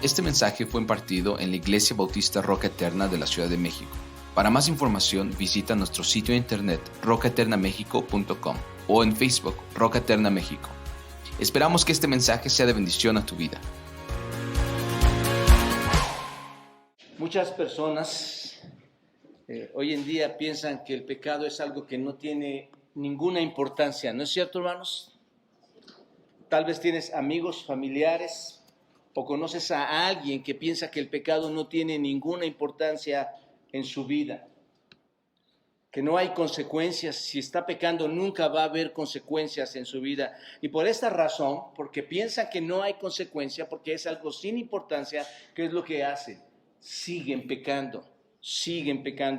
Este mensaje fue impartido en la Iglesia Bautista Roca Eterna de la Ciudad de México. Para más información, visita nuestro sitio de internet rocaeternamexico.com o en Facebook Roca Eterna México. Esperamos que este mensaje sea de bendición a tu vida. Muchas personas hoy en día piensan que el pecado es algo que no tiene ninguna importancia, ¿no es cierto, hermanos? Tal vez tienes amigos, familiares o conoces a alguien que piensa que el pecado no tiene ninguna importancia en su vida, que no hay consecuencias. Si está pecando, nunca va a haber consecuencias en su vida. Y por esta razón, porque piensan que no hay consecuencia, porque es algo sin importancia, ¿qué es lo que hacen? Siguen pecando.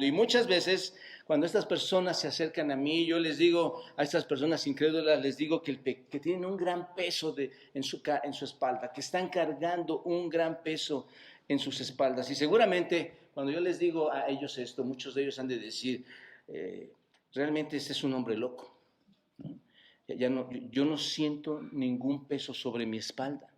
Y muchas veces, cuando estas personas se acercan a mí, yo les digo a estas personas incrédulas, les digo que tienen un gran peso en su espalda, que están cargando un gran peso en sus espaldas. Y seguramente, cuando yo les digo a ellos esto, muchos de ellos han de decir, realmente este es un hombre loco. Yo no siento ningún peso sobre mi espalda.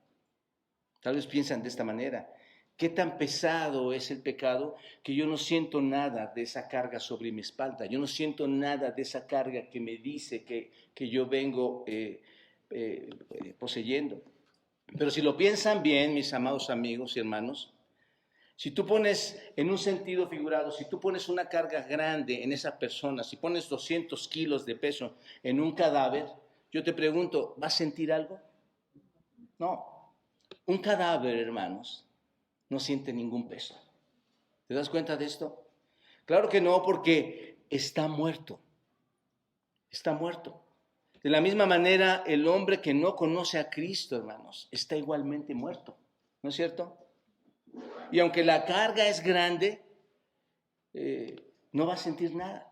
Tal vez piensan de esta manera. ¿Qué tan pesado es el pecado que yo no siento nada de esa carga sobre mi espalda? Yo no siento nada de esa carga que me dice que yo vengo poseyendo. Pero si lo piensan bien, mis amados amigos y hermanos, si tú pones en un sentido figurado, si tú pones una carga grande en esa persona, si pones 200 kilos de peso en un cadáver, yo te pregunto, ¿vas a sentir algo? No. Un cadáver, hermanos, no siente ningún peso. ¿Te das cuenta de esto? Claro que no, porque está muerto. Está muerto. De la misma manera, el hombre que no conoce a Cristo, hermanos, está igualmente muerto. ¿No es cierto? Y aunque la carga es grande, no va a sentir nada.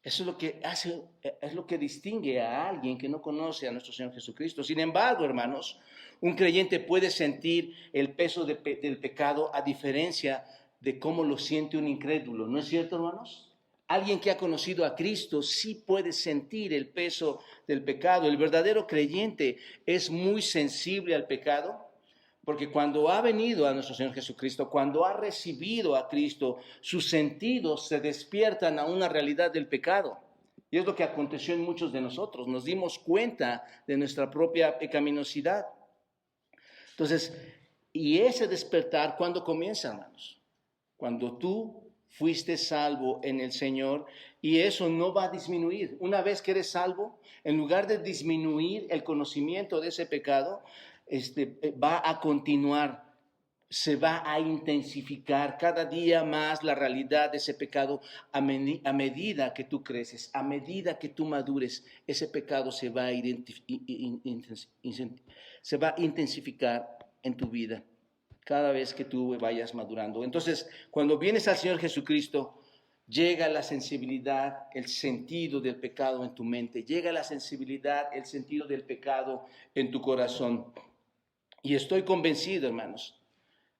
Eso es lo que hace, es lo que distingue a alguien que no conoce a nuestro Señor Jesucristo. Sin embargo, hermanos, un creyente puede sentir el peso del pecado a diferencia de cómo lo siente un incrédulo. ¿No es cierto, hermanos? Alguien que ha conocido a Cristo sí puede sentir el peso del pecado. El verdadero creyente es muy sensible al pecado, porque cuando ha venido a nuestro Señor Jesucristo, cuando ha recibido a Cristo, sus sentidos se despiertan a una realidad del pecado. Y es lo que aconteció en muchos de nosotros. Nos dimos cuenta de nuestra propia pecaminosidad. Entonces, y ese despertar, ¿cuándo comienza, hermanos? Cuando tú fuiste salvo en el Señor, y eso no va a disminuir. Una vez que eres salvo, en lugar de disminuir el conocimiento de ese pecado, va a continuar, se va a intensificar cada día más la realidad de ese pecado. A medida que tú creces, a medida que tú madures, ese pecado se va a intensificar en tu vida cada vez que tú vayas madurando. Entonces, cuando vienes al Señor Jesucristo, llega la sensibilidad, el sentido del pecado en tu mente, llega la sensibilidad, el sentido del pecado en tu corazón. Y estoy convencido, hermanos,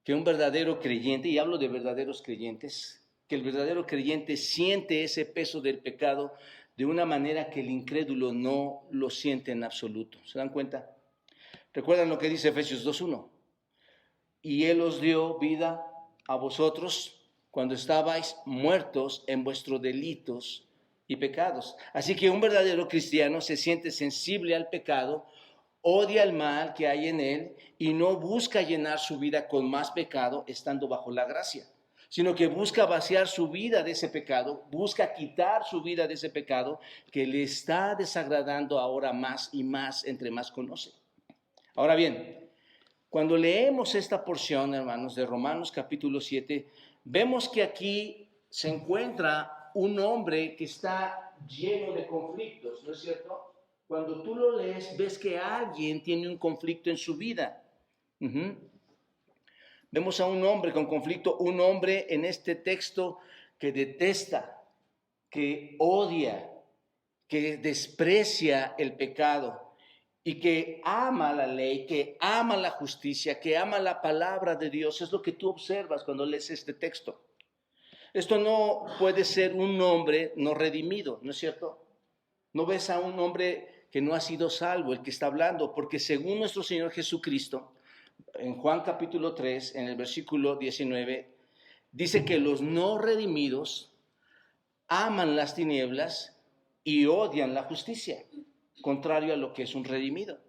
que un verdadero creyente, y hablo de verdaderos creyentes, que el verdadero creyente siente ese peso del pecado de una manera que el incrédulo no lo siente en absoluto. ¿Se dan cuenta? ¿Recuerdan lo que dice Efesios 2:1? Y Él os dio vida a vosotros cuando estabais muertos en vuestros delitos y pecados. Así que un verdadero cristiano se siente sensible al pecado, odia el mal que hay en él y no busca llenar su vida con más pecado estando bajo la gracia, sino que busca vaciar su vida de ese pecado, busca quitar su vida de ese pecado que le está desagradando ahora más y más entre más conoce. Ahora bien, cuando leemos esta porción, hermanos, de Romanos capítulo 7, vemos que aquí se encuentra un hombre que está lleno de conflictos, ¿no es cierto? Cuando tú lo lees, ves que alguien tiene un conflicto en su vida. Vemos a un hombre con conflicto, un hombre en este texto que detesta, que odia, que desprecia el pecado y que ama la ley, que ama la justicia, que ama la palabra de Dios. Es lo que tú observas cuando lees este texto. Esto no puede ser un hombre no redimido, ¿no es cierto? No ves a un hombre que no ha sido salvo, el que está hablando, porque según nuestro Señor Jesucristo, En Juan capítulo 3, en el versículo 19, dice que los no redimidos aman las tinieblas y odian la justicia, contrario a lo que es un redimido.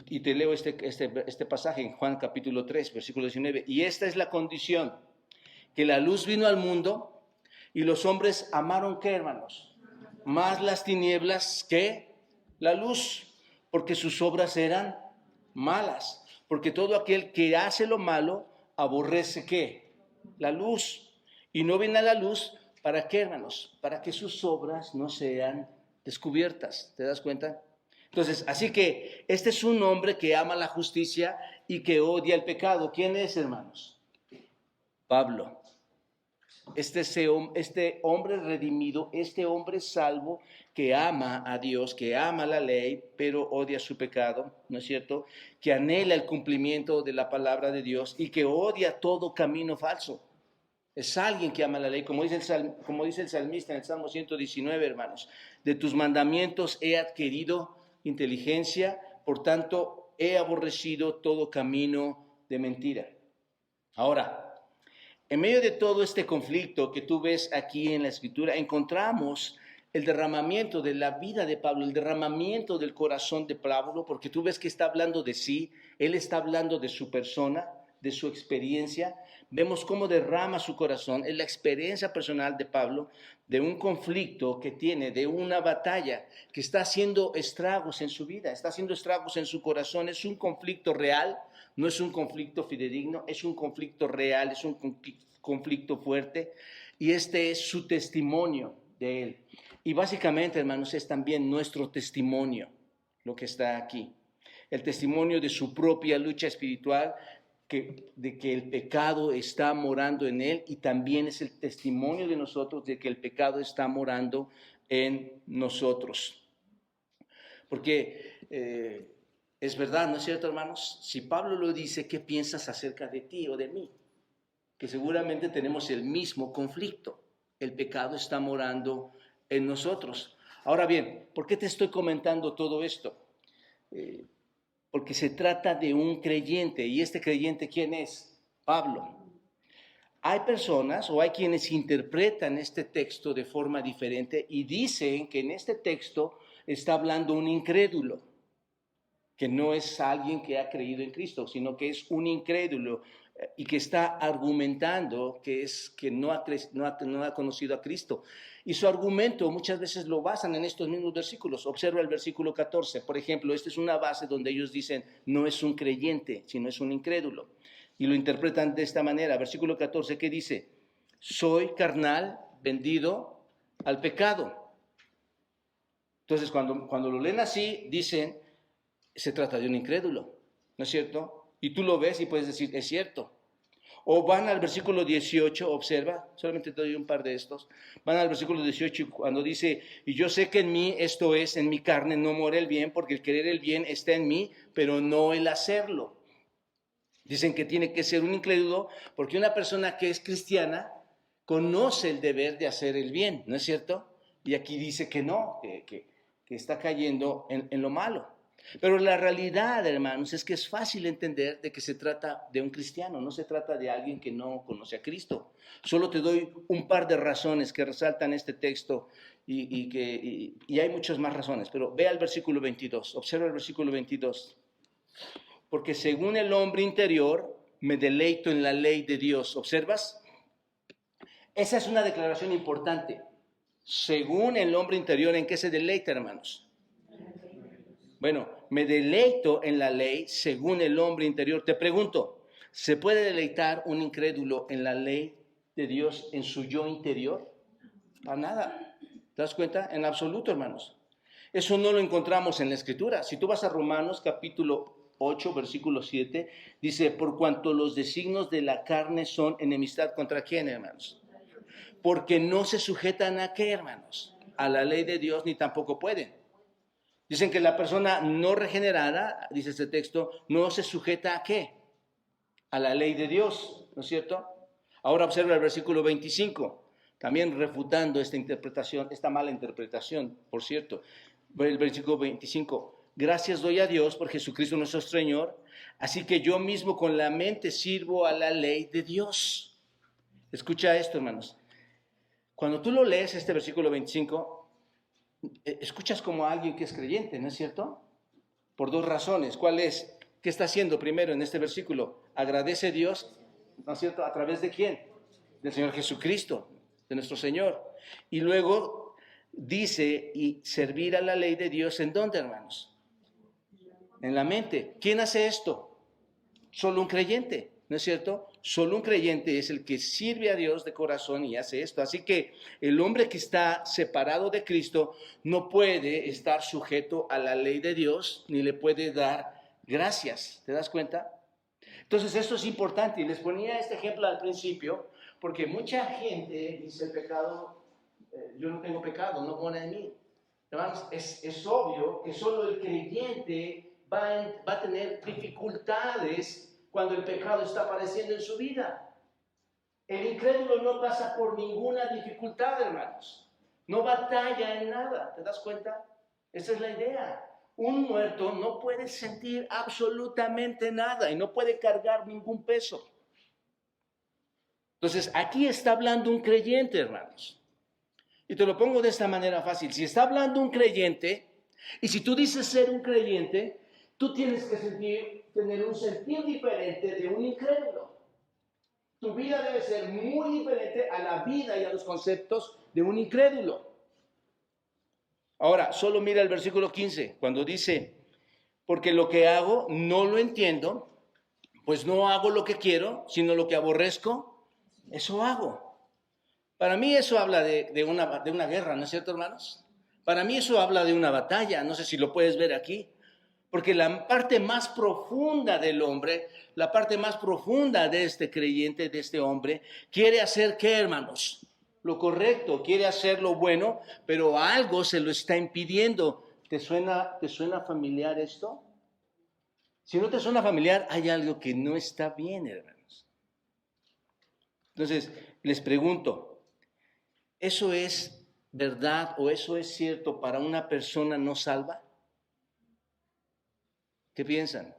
Y te leo este pasaje en Juan capítulo 3, versículo 19. Y esta es la condición, que la luz vino al mundo y los hombres amaron, ¿qué, hermanos? Más las tinieblas que la luz, porque sus obras eran malas. Porque todo aquel que hace lo malo aborrece, ¿qué? La luz. Y no viene a la luz, ¿para qué, hermanos? Para que sus obras no sean descubiertas. ¿Te das cuenta? Entonces, así que este es un hombre que ama la justicia y que odia el pecado. ¿Quién es, hermanos? Pablo. Este hombre redimido, este hombre salvo, que ama a Dios, que ama la ley, pero odia su pecado, ¿no es cierto? Que anhela el cumplimiento de la palabra de Dios y que odia todo camino falso. Es alguien que ama la ley, como dice el salmista en el Salmo 119, hermanos. De tus mandamientos he adquirido inteligencia, por tanto he aborrecido todo camino de mentira. Ahora, en medio de todo este conflicto que tú ves aquí en la Escritura, encontramos el derramamiento de la vida de Pablo, el derramamiento del corazón de Pablo, porque tú ves que está hablando de sí, él está hablando de su persona, de su experiencia. Vemos cómo derrama su corazón, es la experiencia personal de Pablo, de un conflicto que tiene, de una batalla que está haciendo estragos en su vida, está haciendo estragos en su corazón. Es un conflicto real, no es un conflicto fidedigno, es un conflicto real, es un conflicto fuerte, y este es su testimonio de él. Y básicamente, hermanos, es también nuestro testimonio lo que está aquí. El testimonio de su propia lucha espiritual, de que el pecado está morando en él, y también es el testimonio de nosotros de que el pecado está morando en nosotros. Porque es verdad, ¿no es cierto, hermanos? Si Pablo lo dice, ¿qué piensas acerca de ti o de mí? Que seguramente tenemos el mismo conflicto. El pecado está morando en nosotros. Ahora bien, ¿por qué te estoy comentando todo esto? Porque se trata de un creyente. ¿Y este creyente quién es? Pablo. Hay personas o hay quienes interpretan este texto de forma diferente y dicen que en este texto está hablando un incrédulo, que no es alguien que ha creído en Cristo, sino que es un incrédulo y que está argumentando que no ha conocido a Cristo. Y su argumento muchas veces lo basan en estos mismos versículos. Observa el versículo 14, por ejemplo. Esta es una base donde ellos dicen no es un creyente, sino es un incrédulo. Y lo interpretan de esta manera. Versículo 14, ¿qué dice? Soy carnal, vendido al pecado. Entonces, cuando lo leen así, dicen, se trata de un incrédulo, ¿no es cierto? Y tú lo ves y puedes decir, es cierto. O van al versículo 18, observa, solamente te doy un par de estos. Van al versículo 18 cuando dice, y yo sé que en mí, esto es, en mi carne, no mora el bien, porque el querer el bien está en mí, pero no el hacerlo. Dicen que tiene que ser un incrédulo, porque una persona que es cristiana conoce el deber de hacer el bien, ¿no es cierto? Y aquí dice que no, que está cayendo en lo malo. Pero la realidad, hermanos, es que es fácil entender de que se trata de un cristiano, no se trata de alguien que no conoce a Cristo. Solo te doy un par de razones que resaltan este texto y hay muchas más razones, pero ve al versículo 22, observa el versículo 22. Porque según el hombre interior me deleito en la ley de Dios. ¿Observas? Esa es una declaración importante. Según el hombre interior, ¿en qué se deleita, hermanos? Bueno, me deleito en la ley según el hombre interior. Te pregunto, ¿se puede deleitar un incrédulo en la ley de Dios en su yo interior? Para nada. ¿Te das cuenta? En absoluto, hermanos. Eso no lo encontramos en la Escritura. Si tú vas a Romanos capítulo 8, versículo 7, dice, por cuanto los designios de la carne son enemistad contra quién, hermanos. Porque no se sujetan a qué, hermanos, a la ley de Dios, ni tampoco pueden. Dicen que la persona no regenerada, dice este texto, no se sujeta a qué, a la ley de Dios, ¿no es cierto? Ahora observa el versículo 25, también refutando esta interpretación, esta mala interpretación, por cierto. El versículo 25. gracias doy a Dios por Jesucristo nuestro Señor, así que yo mismo con la mente sirvo a la ley de Dios. Escucha esto, hermanos. Cuando tú lo lees, este versículo 25, escuchas como a alguien que es creyente, ¿no es cierto? Por dos razones. ¿Cuál es? ¿Qué está haciendo primero en este versículo? Agradece a Dios, ¿no es cierto? ¿A través de quién? Del Señor Jesucristo, de nuestro Señor. Y luego dice, y servir a la ley de Dios, ¿en dónde, hermanos? En la mente. ¿Quién hace esto? Solo un creyente, ¿no es cierto? Solo un creyente es el que sirve a Dios de corazón y hace esto. Así que el hombre que está separado de Cristo no puede estar sujeto a la ley de Dios ni le puede dar gracias. ¿Te das cuenta? Entonces esto es importante y les ponía este ejemplo al principio porque mucha gente dice el pecado, yo no tengo pecado, no pone en mí. Hermanos, es obvio que solo el creyente va a tener dificultades cuando el pecado está apareciendo en su vida. El incrédulo no pasa por ninguna dificultad, hermanos. No batalla en nada, ¿te das cuenta? Esa es la idea. Un muerto no puede sentir absolutamente nada y no puede cargar ningún peso. Entonces, aquí está hablando un creyente, hermanos. Y te lo pongo de esta manera fácil. Si está hablando un creyente, y si tú dices ser un creyente, tú tienes que tener un sentir diferente de un incrédulo. Tu vida debe ser muy diferente a la vida y a los conceptos de un incrédulo. Ahora, solo mira el versículo 15, cuando dice, porque lo que hago no lo entiendo, pues no hago lo que quiero, sino lo que aborrezco, eso hago. Para mí eso habla de una guerra, ¿no es cierto, hermanos? Para mí eso habla de una batalla, no sé si lo puedes ver aquí. Porque la parte más profunda del hombre, la parte más profunda de este creyente, de este hombre, quiere hacer ¿qué, hermanos? Lo correcto, quiere hacer lo bueno, pero algo se lo está impidiendo. ¿Te suena familiar esto? Si no te suena familiar, hay algo que no está bien, hermanos. Entonces, les pregunto, ¿eso es verdad o eso es cierto para una persona no salva? ¿Qué piensan?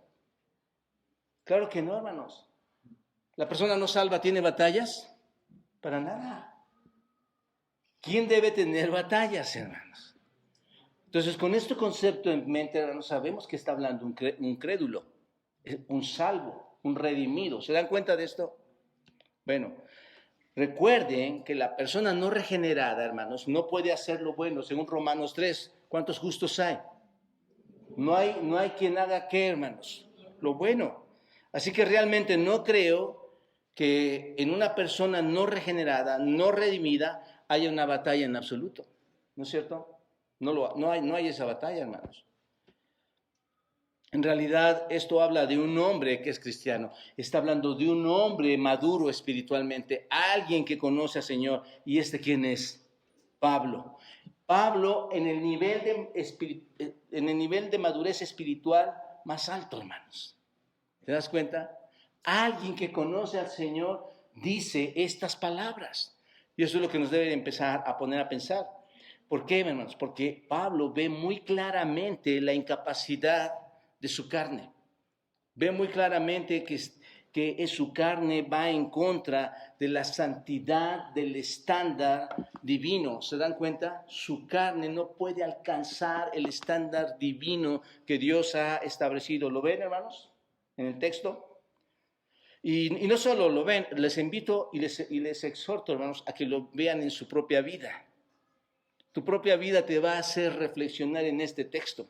Claro que no, hermanos. ¿La persona no salva tiene batallas? Para nada. ¿Quién debe tener batallas, hermanos? Entonces, con este concepto en mente, hermanos, sabemos que está hablando un crédulo, un salvo, un redimido. ¿Se dan cuenta de esto? Bueno, recuerden que la persona no regenerada, hermanos, no puede hacer lo bueno. Según Romanos 3, ¿cuántos justos hay? No hay quien haga qué, hermanos, lo bueno. Así que realmente no creo que en una persona no regenerada, no redimida, haya una batalla en absoluto. ¿No es cierto? No hay esa batalla, hermanos. En realidad, esto habla de un hombre que es cristiano. Está hablando de un hombre maduro espiritualmente, alguien que conoce al Señor. ¿Y quién es? Pablo. Pablo en el nivel de madurez espiritual más alto, hermanos. ¿Te das cuenta? Alguien que conoce al Señor dice estas palabras. Y eso es lo que nos debe empezar a poner a pensar. ¿Por qué, hermanos? Porque Pablo ve muy claramente la incapacidad de su carne. Ve muy claramente que su carne va en contra de la santidad del estándar divino. ¿Se dan cuenta? Su carne no puede alcanzar el estándar divino que Dios ha establecido. ¿Lo ven, hermanos? En el texto. Y no solo lo ven, les invito y les exhorto, hermanos, a que lo vean en su propia vida. Tu propia vida te va a hacer reflexionar en este texto.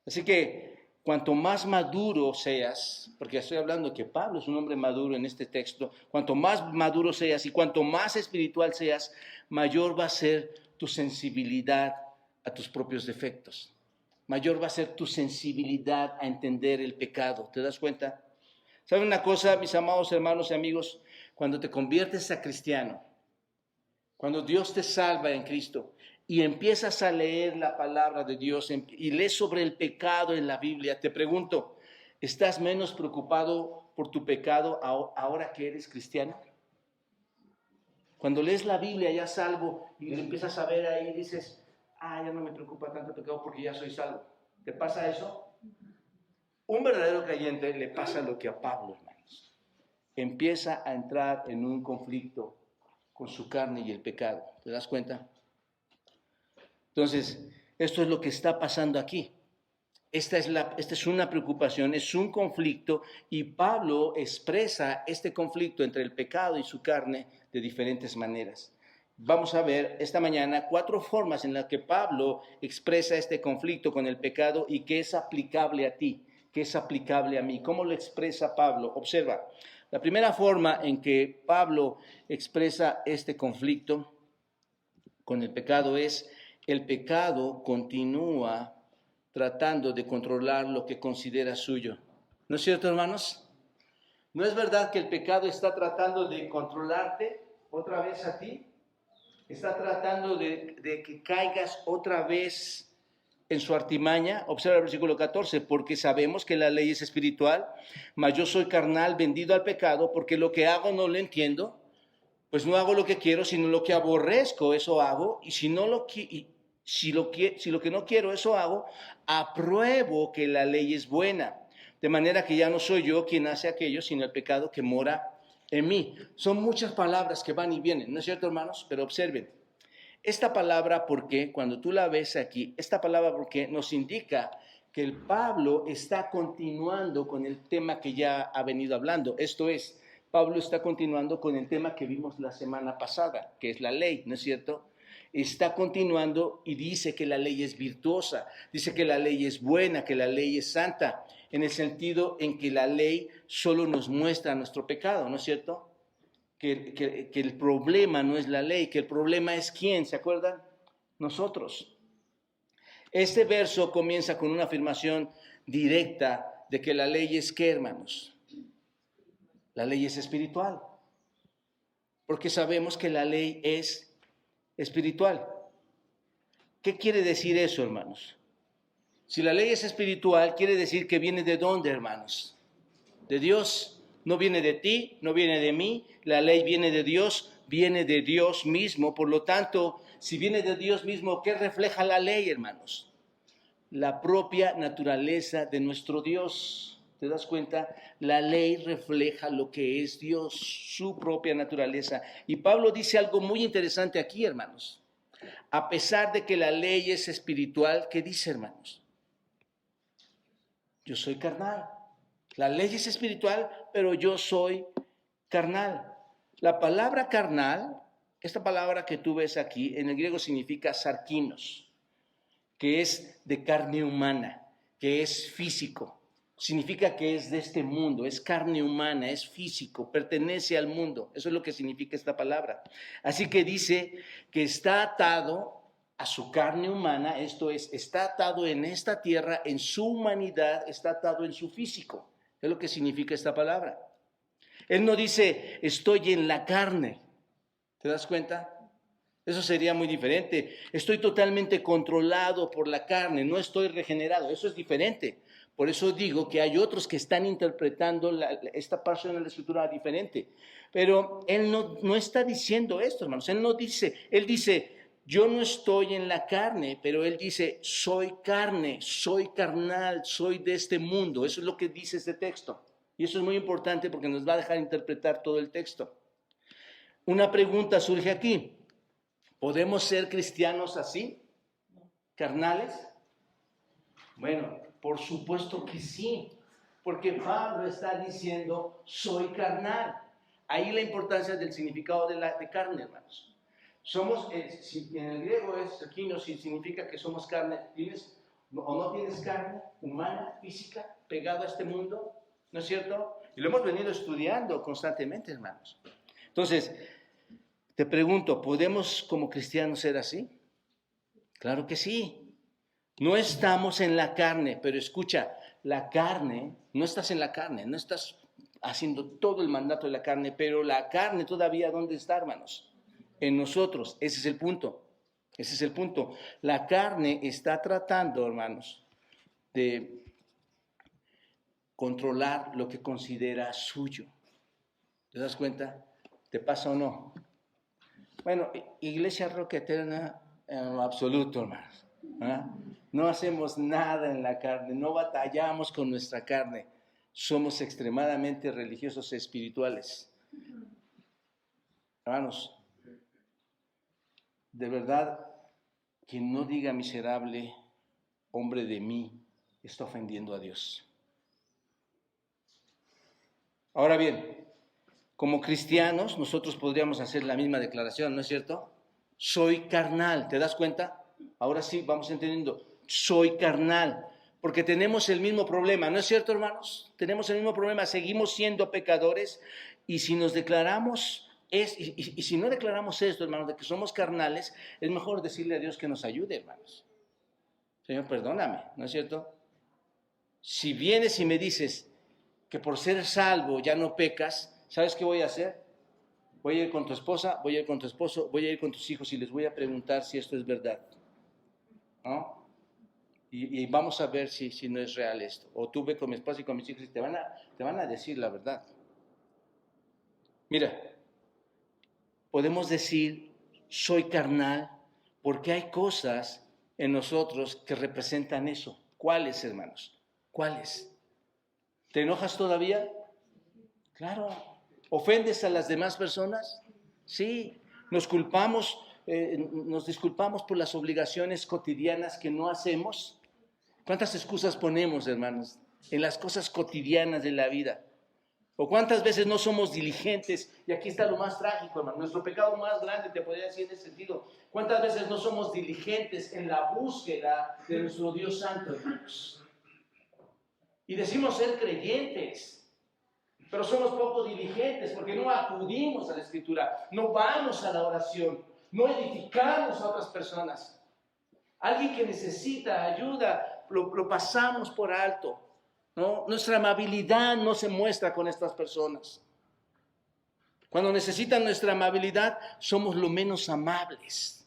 Así que cuanto más maduro seas, porque estoy hablando que Pablo es un hombre maduro en este texto, cuanto más maduro seas y cuanto más espiritual seas, mayor va a ser tu sensibilidad a tus propios defectos. Mayor va a ser tu sensibilidad a entender el pecado. ¿Te das cuenta? ¿Saben una cosa, mis amados hermanos y amigos? Cuando te conviertes a cristiano, cuando Dios te salva en Cristo y empiezas a leer la palabra de Dios y lees sobre el pecado en la Biblia, te pregunto, ¿estás menos preocupado por tu pecado ahora que eres cristiano? Cuando lees la Biblia ya salvo y empiezas a ver ahí, dices, ya no me preocupa tanto el pecado porque ya soy salvo. ¿Te pasa eso? Un verdadero creyente le pasa lo que a Pablo, hermanos. Empieza a entrar en un conflicto con su carne y el pecado. ¿Te das cuenta? Entonces, esto es lo que está pasando aquí. Esta es una preocupación, es un conflicto, y Pablo expresa este conflicto entre el pecado y su carne de diferentes maneras. Vamos a ver esta mañana 4 formas en las que Pablo expresa este conflicto con el pecado y que es aplicable a ti, que es aplicable a mí. ¿Cómo lo expresa Pablo? Observa, la primera forma en que Pablo expresa este conflicto con el pecado es: el pecado continúa tratando de controlar lo que considera suyo. ¿No es cierto, hermanos? ¿No es verdad que el pecado está tratando de controlarte otra vez a ti? Está tratando de que caigas otra vez en su artimaña. Observa el versículo 14, porque sabemos que la ley es espiritual, mas yo soy carnal, vendido al pecado, porque lo que hago no lo entiendo, pues no hago lo que quiero, sino lo que aborrezco, eso hago, y si lo que no quiero, eso hago, apruebo que la ley es buena, de manera que ya no soy yo quien hace aquello, sino el pecado que mora en mí. Son muchas palabras que van y vienen, ¿no es cierto, hermanos? Pero observen, esta palabra ¿por qué? Cuando tú la ves aquí, esta palabra ¿por qué? Nos indica que el Pablo está continuando con el tema que ya ha venido hablando. Esto es, Pablo está continuando con el tema que vimos la semana pasada, que es la ley, ¿no es cierto? Está continuando y dice que la ley es virtuosa, dice que la ley es buena, que la ley es santa, en el sentido en que la ley solo nos muestra nuestro pecado, ¿no es cierto? Que el problema no es la ley, que el problema es ¿quién? ¿Se acuerdan? Nosotros. Este verso comienza con una afirmación directa de que la ley es ¿qué, hermanos? La ley es espiritual, porque sabemos que la ley es espiritual. ¿Qué quiere decir eso, hermanos? Si la ley es espiritual, quiere decir que viene ¿de dónde, hermanos? De Dios. No viene de ti, no viene de mí. La ley viene de Dios mismo. Por lo tanto, si viene de Dios mismo, ¿qué refleja la ley, hermanos? La propia naturaleza de nuestro Dios. ¿Te das cuenta? La ley refleja lo que es Dios, su propia naturaleza. Y Pablo dice algo muy interesante aquí, hermanos. A pesar de que la ley es espiritual, ¿qué dice, hermanos? Yo soy carnal. La ley es espiritual, pero yo soy carnal. La palabra carnal, esta palabra que tú ves aquí, en el griego significa sarkinos, que es de carne humana, que es físico. Significa que es de este mundo, es carne humana, es físico, pertenece al mundo. Eso es lo que significa esta palabra. Así que dice que está atado a su carne humana, esto es, está atado en esta tierra, en su humanidad, está atado en su físico. Es lo que significa esta palabra. Él no dice, estoy en la carne. ¿Te das cuenta? Eso sería muy diferente. Estoy totalmente controlado por la carne, no estoy regenerado. Eso es diferente. Por eso digo que hay otros que están interpretando esta porción de la Escritura diferente. Pero él no está diciendo esto, hermanos. Él dice, yo no estoy en la carne, pero él dice, soy carne, soy carnal, soy de este mundo. Eso es lo que dice este texto. Y eso es muy importante porque nos va a dejar interpretar todo el texto. Una pregunta surge aquí. ¿Podemos ser cristianos así? ¿Carnales? Bueno, por supuesto que sí, porque Pablo está diciendo, soy carnal. Ahí la importancia del significado de carne, hermanos. Somos, en el griego es aquí, no significa que somos carne. ¿Tienes o no tienes carne humana, física, pegado a este mundo? ¿No es cierto? Y lo hemos venido estudiando constantemente, hermanos. Entonces, te pregunto, ¿podemos como cristianos ser así? Claro que sí. No estamos en la carne, pero escucha, la carne, no estás en la carne, no estás haciendo todo el mandato de la carne, pero la carne todavía, ¿dónde está, hermanos? En nosotros. Ese es el punto. Ese es el punto. La carne está tratando, hermanos, de controlar lo que considera suyo. ¿Te das cuenta? ¿Te pasa o no? Bueno, Iglesia Roca Eterna en lo absoluto, hermanos. ¿Ah? No hacemos nada en la carne, no batallamos con nuestra carne. Somos extremadamente religiosos e espirituales. Hermanos, de verdad, quien no diga miserable, hombre de mí, está ofendiendo a Dios. Ahora bien, como cristianos, nosotros podríamos hacer la misma declaración, ¿no es cierto? Soy carnal, ¿te das cuenta? Ahora sí, vamos entendiendo. Soy carnal, porque tenemos el mismo problema, ¿no es cierto, hermanos? Tenemos el mismo problema, seguimos siendo pecadores, y si nos declaramos, y si no declaramos esto, hermanos, de que somos carnales, es mejor decirle a Dios que nos ayude, hermanos. Señor, perdóname, ¿no es cierto? Si vienes y me dices que por ser salvo ya no pecas, ¿sabes qué voy a hacer? Voy a ir con tu esposa, voy a ir con tu esposo, voy a ir con tus hijos y les voy a preguntar si esto es verdad, ¿no? Y vamos a ver si no es real esto. O tú ve con mi esposa y con mis hijos y te van a decir la verdad. Mira, podemos decir, soy carnal, porque hay cosas en nosotros que representan eso. ¿Cuáles, hermanos? ¿Cuáles? ¿Te enojas todavía? Claro. ¿Ofendes a las demás personas? Sí. Nos disculpamos por las obligaciones cotidianas que no hacemos. ¿Cuántas excusas ponemos, hermanos, en las cosas cotidianas de la vida? ¿O cuántas veces no somos diligentes? Y aquí está lo más trágico, hermano. Nuestro pecado más grande, te podría decir en ese sentido. ¿Cuántas veces no somos diligentes en la búsqueda de nuestro Dios Santo, hermanos? Y decimos ser creyentes, pero somos poco diligentes porque no acudimos a la Escritura, no vamos a la oración, no edificamos a otras personas. Alguien que necesita ayuda, lo pasamos por alto, ¿no? Nuestra amabilidad no se muestra con estas personas. Cuando necesitan nuestra amabilidad, somos lo menos amables.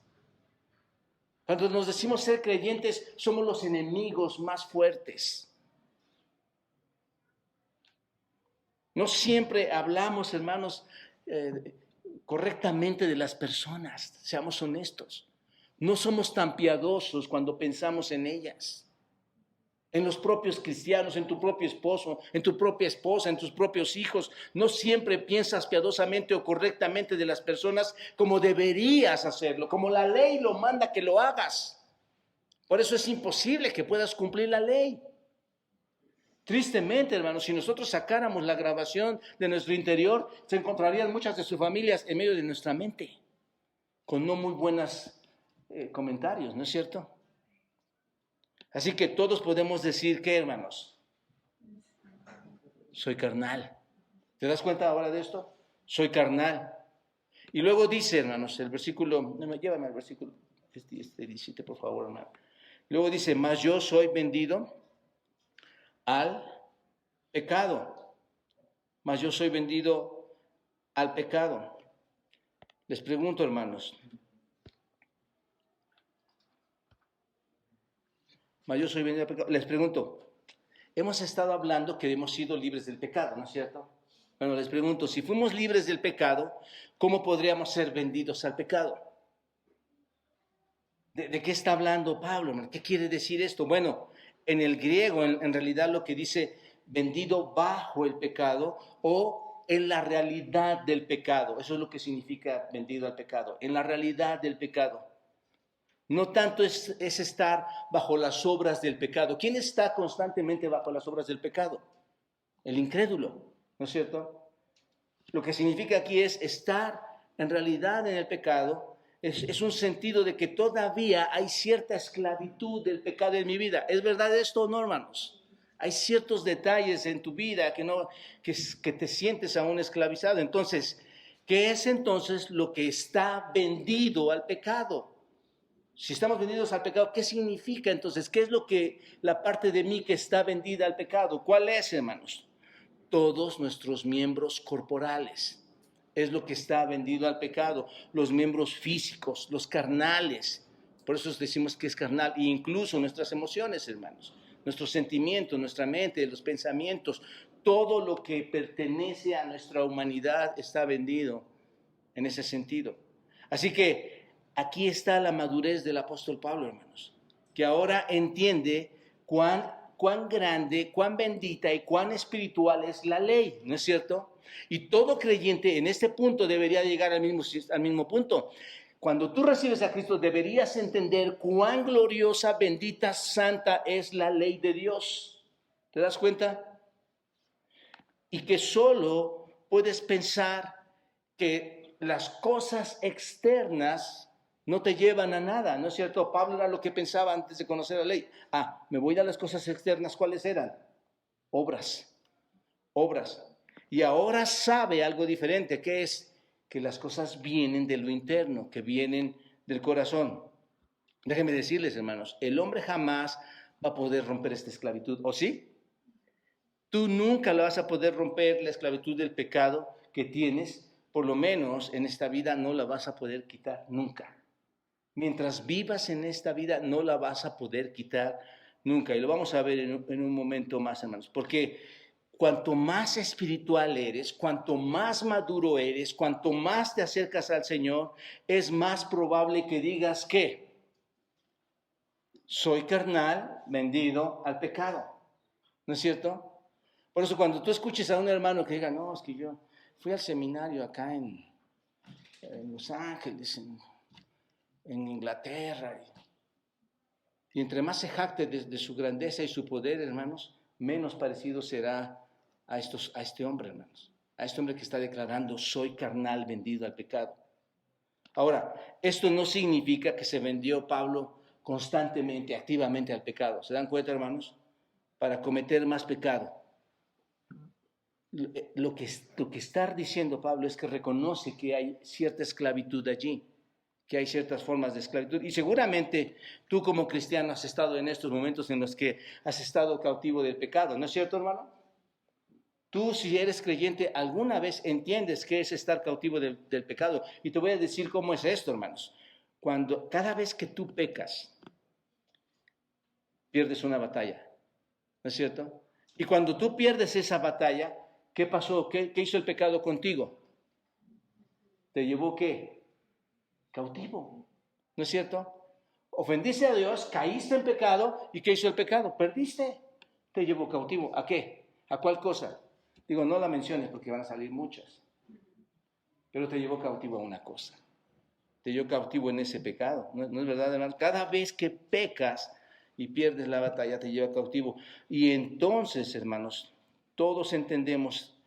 Cuando nos decimos ser creyentes, somos los enemigos más fuertes. No siempre hablamos, hermanos, correctamente de las personas, seamos honestos. No somos tan piadosos cuando pensamos en ellas, en los propios cristianos, en tu propio esposo, en tu propia esposa, en tus propios hijos. No siempre piensas piadosamente o correctamente de las personas como deberías hacerlo, como la ley lo manda que lo hagas. Por eso es imposible que puedas cumplir la ley. Tristemente, hermanos, si nosotros sacáramos la grabación de nuestro interior, se encontrarían muchas de sus familias en medio de nuestra mente, con no muy buenos comentarios, ¿no es cierto? Así que todos podemos decir que, hermanos, soy carnal. ¿Te das cuenta ahora de esto? Soy carnal. Y luego dice, hermanos, el versículo, llévame al versículo 17, por favor, hermano. Luego dice, mas yo soy vendido al pecado. Mas yo soy vendido al pecado. Les pregunto, hermanos. Mas yo soy vendido al pecado. Les pregunto, hemos estado hablando que hemos sido libres del pecado, ¿no es cierto? Bueno, les pregunto, si fuimos libres del pecado, ¿cómo podríamos ser vendidos al pecado? ¿De qué está hablando Pablo? ¿Qué quiere decir esto? Bueno, en el griego, en realidad lo que dice vendido bajo el pecado o en la realidad del pecado. Eso es lo que significa vendido al pecado, en la realidad del pecado. No tanto es estar bajo las obras del pecado. ¿Quién está constantemente bajo las obras del pecado? El incrédulo, ¿no es cierto? Lo que significa aquí es estar en realidad en el pecado. Es un sentido de que todavía hay cierta esclavitud del pecado en mi vida. ¿Es verdad esto o no, hermanos? Hay ciertos detalles en tu vida que te sientes aún esclavizado. Entonces, ¿qué es entonces lo que está vendido al pecado? Si estamos vendidos al pecado, ¿qué significa entonces? ¿Qué es la parte de mí que está vendida al pecado? ¿Cuál es, hermanos? Todos nuestros miembros corporales. Es lo que está vendido al pecado, los miembros físicos, los carnales. Por eso decimos que es carnal, e incluso nuestras emociones, hermanos, nuestros sentimientos, nuestra mente, los pensamientos, todo lo que pertenece a nuestra humanidad está vendido en ese sentido. Así que aquí está la madurez del apóstol Pablo, hermanos. que ahora entiende cuán grande, cuán bendita y cuán espiritual es la ley, ¿no es cierto? Y todo creyente en este punto debería llegar al mismo punto. Cuando tú recibes a Cristo, deberías entender cuán gloriosa, bendita, santa es la ley de Dios. ¿Te das cuenta? Y que solo puedes pensar que las cosas externas no te llevan a nada, ¿no es cierto? Pablo era lo que pensaba antes de conocer la ley. Me voy a las cosas externas, ¿cuáles eran? Obras. Y ahora sabe algo diferente, que es que las cosas vienen de lo interno, que vienen del corazón. Déjenme decirles, hermanos, el hombre jamás va a poder romper esta esclavitud, ¿o sí? Tú nunca lo vas a poder romper, la esclavitud del pecado que tienes, por lo menos en esta vida no la vas a poder quitar nunca. Mientras vivas en esta vida no la vas a poder quitar nunca. Y lo vamos a ver en un momento más, hermanos, porque cuanto más espiritual eres, cuanto más maduro eres, cuanto más te acercas al Señor, es más probable que digas que soy carnal, vendido al pecado. ¿No es cierto? Por eso cuando tú escuches a un hermano que diga, no, es que yo fui al seminario acá en Los Ángeles, en Inglaterra, y entre más se jacte de su grandeza y su poder, hermanos, menos parecido será a este hombre, hermanos, a este hombre que está declarando, soy carnal, vendido al pecado. Ahora, esto no significa que se vendió Pablo constantemente, activamente al pecado. ¿Se dan cuenta, hermanos? Para cometer más pecado. Lo que está diciendo Pablo es que reconoce que hay cierta esclavitud allí, que hay ciertas formas de esclavitud. Y seguramente tú como cristiano has estado en estos momentos en los que has estado cautivo del pecado, ¿no es cierto, hermano? Tú, si eres creyente, alguna vez entiendes qué es estar cautivo del pecado. Y te voy a decir cómo es esto, hermanos. Cada vez que tú pecas, pierdes una batalla, ¿no es cierto? Y cuando tú pierdes esa batalla, ¿qué pasó? ¿Qué hizo el pecado contigo? ¿Te llevó qué? Cautivo, ¿no es cierto? Ofendiste a Dios, caíste en pecado, ¿y qué hizo el pecado? Perdiste, te llevó cautivo. ¿A qué? ¿A cuál cosa? Digo, no la menciones porque van a salir muchas, pero te llevó cautivo a una cosa. Te llevó cautivo en ese pecado, ¿no es verdad, hermano? Cada vez que pecas y pierdes la batalla, te lleva cautivo. Y entonces, hermanos, todos entendemos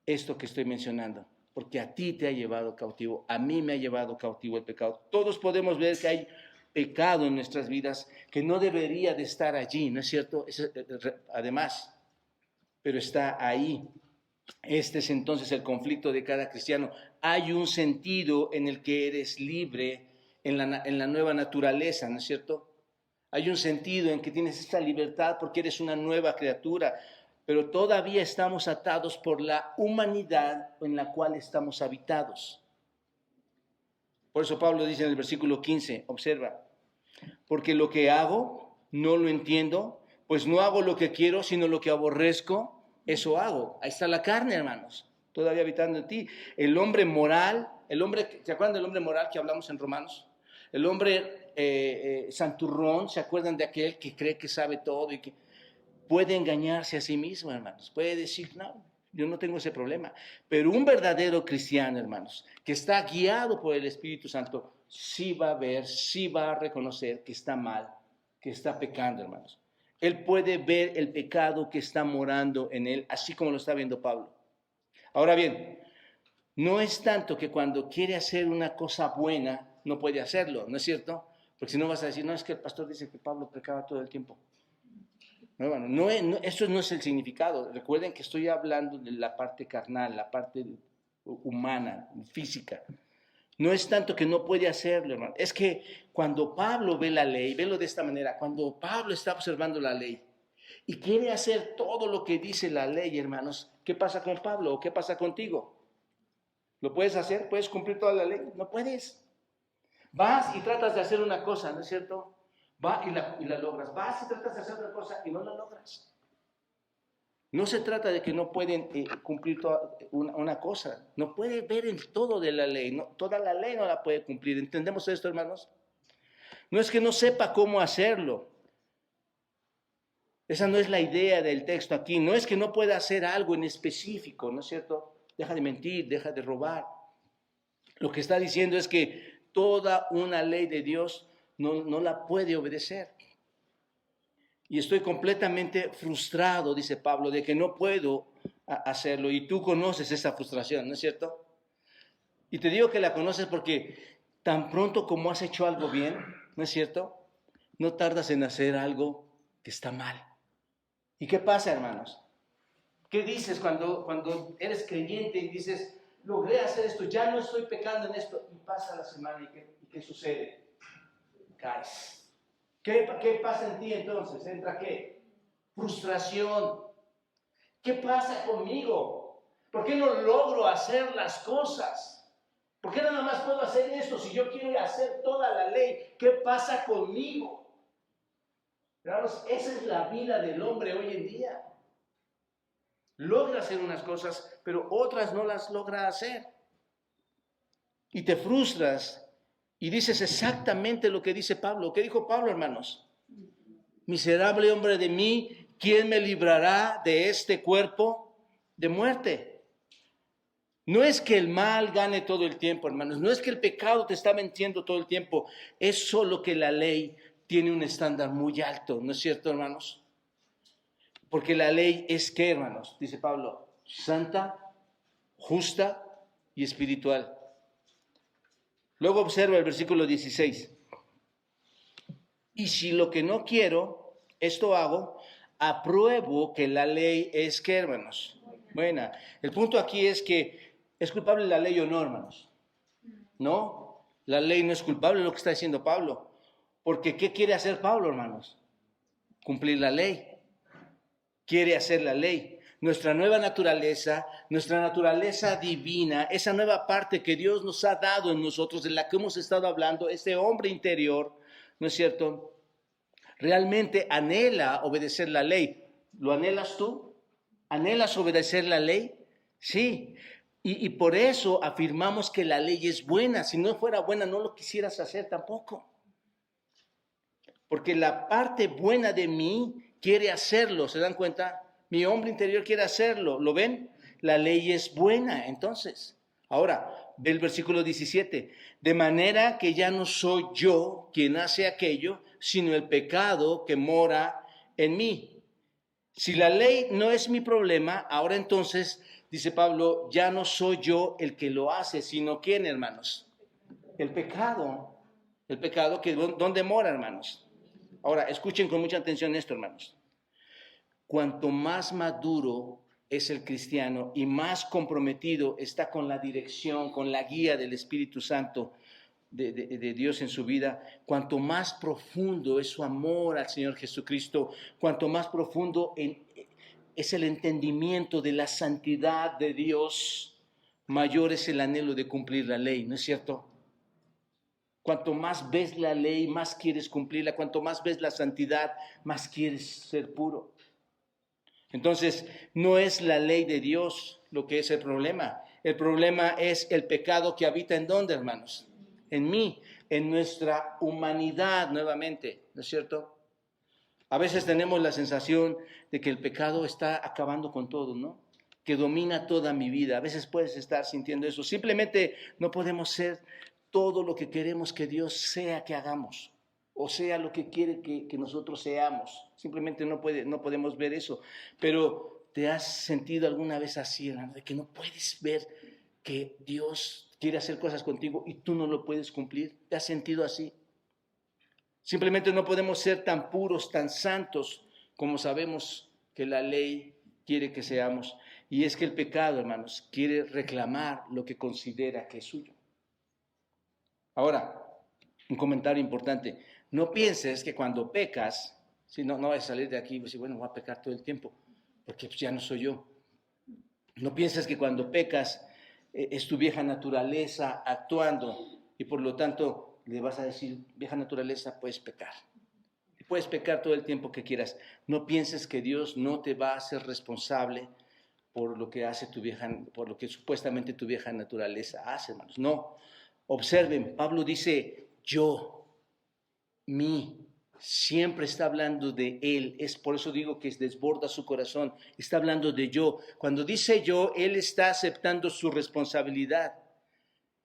esto que estoy mencionando, porque a ti te ha llevado cautivo, a mí me ha llevado cautivo el pecado. Todos podemos ver que hay pecado en nuestras vidas que no debería de estar allí, ¿no es cierto? Además, pero está ahí. Este es entonces el conflicto de cada cristiano. Hay un sentido en el que eres libre en la nueva naturaleza, ¿no es cierto? Hay un sentido en que tienes esta libertad porque eres una nueva criatura, pero todavía estamos atados por la humanidad en la cual estamos habitados. Por eso Pablo dice en el versículo 15, observa, porque lo que hago no lo entiendo, pues no hago lo que quiero, sino lo que aborrezco, eso hago. Ahí está la carne, hermanos, todavía habitando en ti. El hombre moral, ¿se acuerdan del hombre moral que hablamos en Romanos? El hombre santurrón, ¿se acuerdan de aquel que cree que sabe todo y que puede engañarse a sí mismo, hermanos? Puede decir, no, yo no tengo ese problema. Pero un verdadero cristiano, hermanos, que está guiado por el Espíritu Santo, sí va a ver, sí va a reconocer que está mal, que está pecando, hermanos. Él puede ver el pecado que está morando en él, así como lo está viendo Pablo. Ahora bien, no es tanto que cuando quiere hacer una cosa buena, no puede hacerlo, ¿no es cierto? Porque si no vas a decir, no, es que el pastor dice que Pablo pecaba todo el tiempo. No, bueno, eso no es el significado. Recuerden que estoy hablando de la parte carnal, la parte humana, física. No es tanto que no puede hacerlo, hermano. Es que cuando Pablo ve la ley, velo de esta manera, cuando Pablo está observando la ley y quiere hacer todo lo que dice la ley, hermanos, ¿qué pasa con Pablo o qué pasa contigo? ¿Lo puedes hacer? ¿Puedes cumplir toda la ley? No puedes. Vas y tratas de hacer una cosa, ¿no es cierto? Vas y la logras. Vas y tratas de hacer otra cosa y no la logras. No se trata de que no pueden cumplir toda una cosa. No puede ver el todo de la ley. No, toda la ley no la puede cumplir. ¿Entendemos esto, hermanos? No es que no sepa cómo hacerlo. Esa no es la idea del texto aquí. No es que no pueda hacer algo en específico, ¿no es cierto? Deja de mentir, deja de robar. Lo que está diciendo es que toda una ley de Dios no la puede obedecer. Y estoy completamente frustrado, dice Pablo, de que no puedo hacerlo. Y tú conoces esa frustración, ¿no es cierto? Y te digo que la conoces porque tan pronto como has hecho algo bien, ¿no es cierto? No tardas en hacer algo que está mal. ¿Y qué pasa, hermanos? ¿Qué dices cuando eres creyente y dices, logré hacer esto, ya no estoy pecando en esto? Y pasa la semana y ¿qué sucede? Caes. ¿Qué pasa en ti entonces? ¿Entra qué? Frustración. ¿Qué pasa conmigo? ¿Por qué no logro hacer las cosas? ¿Por qué nada más puedo hacer esto si yo quiero hacer toda la ley? ¿Qué pasa conmigo? Hermanos, esa es la vida del hombre hoy en día. Logra hacer unas cosas, pero otras no las logra hacer. Y te frustras y dices exactamente lo que dice Pablo. ¿Qué dijo Pablo, hermanos? Miserable hombre de mí, ¿quién me librará de este cuerpo de muerte? No es que el mal gane todo el tiempo, hermanos. No es que el pecado te está mintiendo todo el tiempo. Es solo que la ley tiene un estándar muy alto, ¿no es cierto, hermanos? Porque la ley es ¿qué, hermanos? Dice Pablo, santa, justa y espiritual. Luego observa el versículo 16. Y si lo que no quiero, esto hago, apruebo que la ley es ¿qué, hermanos? Buena. El punto aquí es que ¿es culpable la ley o no, hermanos? No, la ley no es culpable, lo que está diciendo Pablo. Porque ¿qué quiere hacer Pablo, hermanos? Cumplir la ley. Quiere hacer la ley. Nuestra nueva naturaleza, nuestra naturaleza divina, esa nueva parte que Dios nos ha dado en nosotros, de la que hemos estado hablando, ese hombre interior, ¿no es cierto? Realmente anhela obedecer la ley. ¿Lo anhelas tú? ¿Anhelas obedecer la ley? Sí. Y por eso afirmamos que la ley es buena. Si no fuera buena, no lo quisieras hacer tampoco. Porque la parte buena de mí quiere hacerlo, ¿se dan cuenta? Mi hombre interior quiere hacerlo, ¿lo ven? La ley es buena, entonces. Ahora, ve el versículo 17. De manera que ya no soy yo quien hace aquello, sino el pecado que mora en mí. Si la ley no es mi problema, ahora entonces, dice Pablo, ya no soy yo el que lo hace, sino ¿quién, hermanos? El pecado. El pecado que ¿dónde mora, hermanos? Ahora, escuchen con mucha atención esto, hermanos. Cuanto más maduro es el cristiano y más comprometido está con la dirección, con la guía del Espíritu Santo de Dios en su vida, cuanto más profundo es su amor al Señor Jesucristo, cuanto más profundo es el entendimiento de la santidad de Dios, mayor es el anhelo de cumplir la ley, ¿no es cierto? Cuanto más ves la ley, más quieres cumplirla. Cuanto más ves la santidad, más quieres ser puro. Entonces, no es la ley de Dios lo que es el problema. El problema es el pecado que habita ¿en dónde, hermanos? En mí, en nuestra humanidad nuevamente, ¿no es cierto? A veces tenemos la sensación de que el pecado está acabando con todo, ¿no? Que domina toda mi vida. A veces puedes estar sintiendo eso. Simplemente no podemos ser todo lo que queremos que Dios sea que hagamos, o sea lo que quiere que nosotros seamos. Simplemente no podemos ver eso. Pero ¿te has sentido alguna vez así, hermano? De que no puedes ver que Dios quiere hacer cosas contigo y tú no lo puedes cumplir. ¿Te has sentido así? Simplemente no podemos ser tan puros, tan santos como sabemos que la ley quiere que seamos. Y es que el pecado, hermanos, quiere reclamar lo que considera que es suyo. Ahora, un comentario importante. No pienses que cuando pecas, si no vas a salir de aquí y decir, bueno, voy a pecar todo el tiempo, porque pues ya no soy yo. No pienses que cuando pecas es tu vieja naturaleza actuando y por lo tanto le vas a decir, vieja naturaleza, puedes pecar. Puedes pecar todo el tiempo que quieras. No pienses que Dios no te va a hacer responsable por lo que hace por lo que supuestamente tu vieja naturaleza hace, hermanos. No. Observen, Pablo dice yo. mí. Siempre está hablando de él. Es por eso digo que desborda su corazón. Está hablando de yo. Cuando dice yo, él está aceptando su responsabilidad.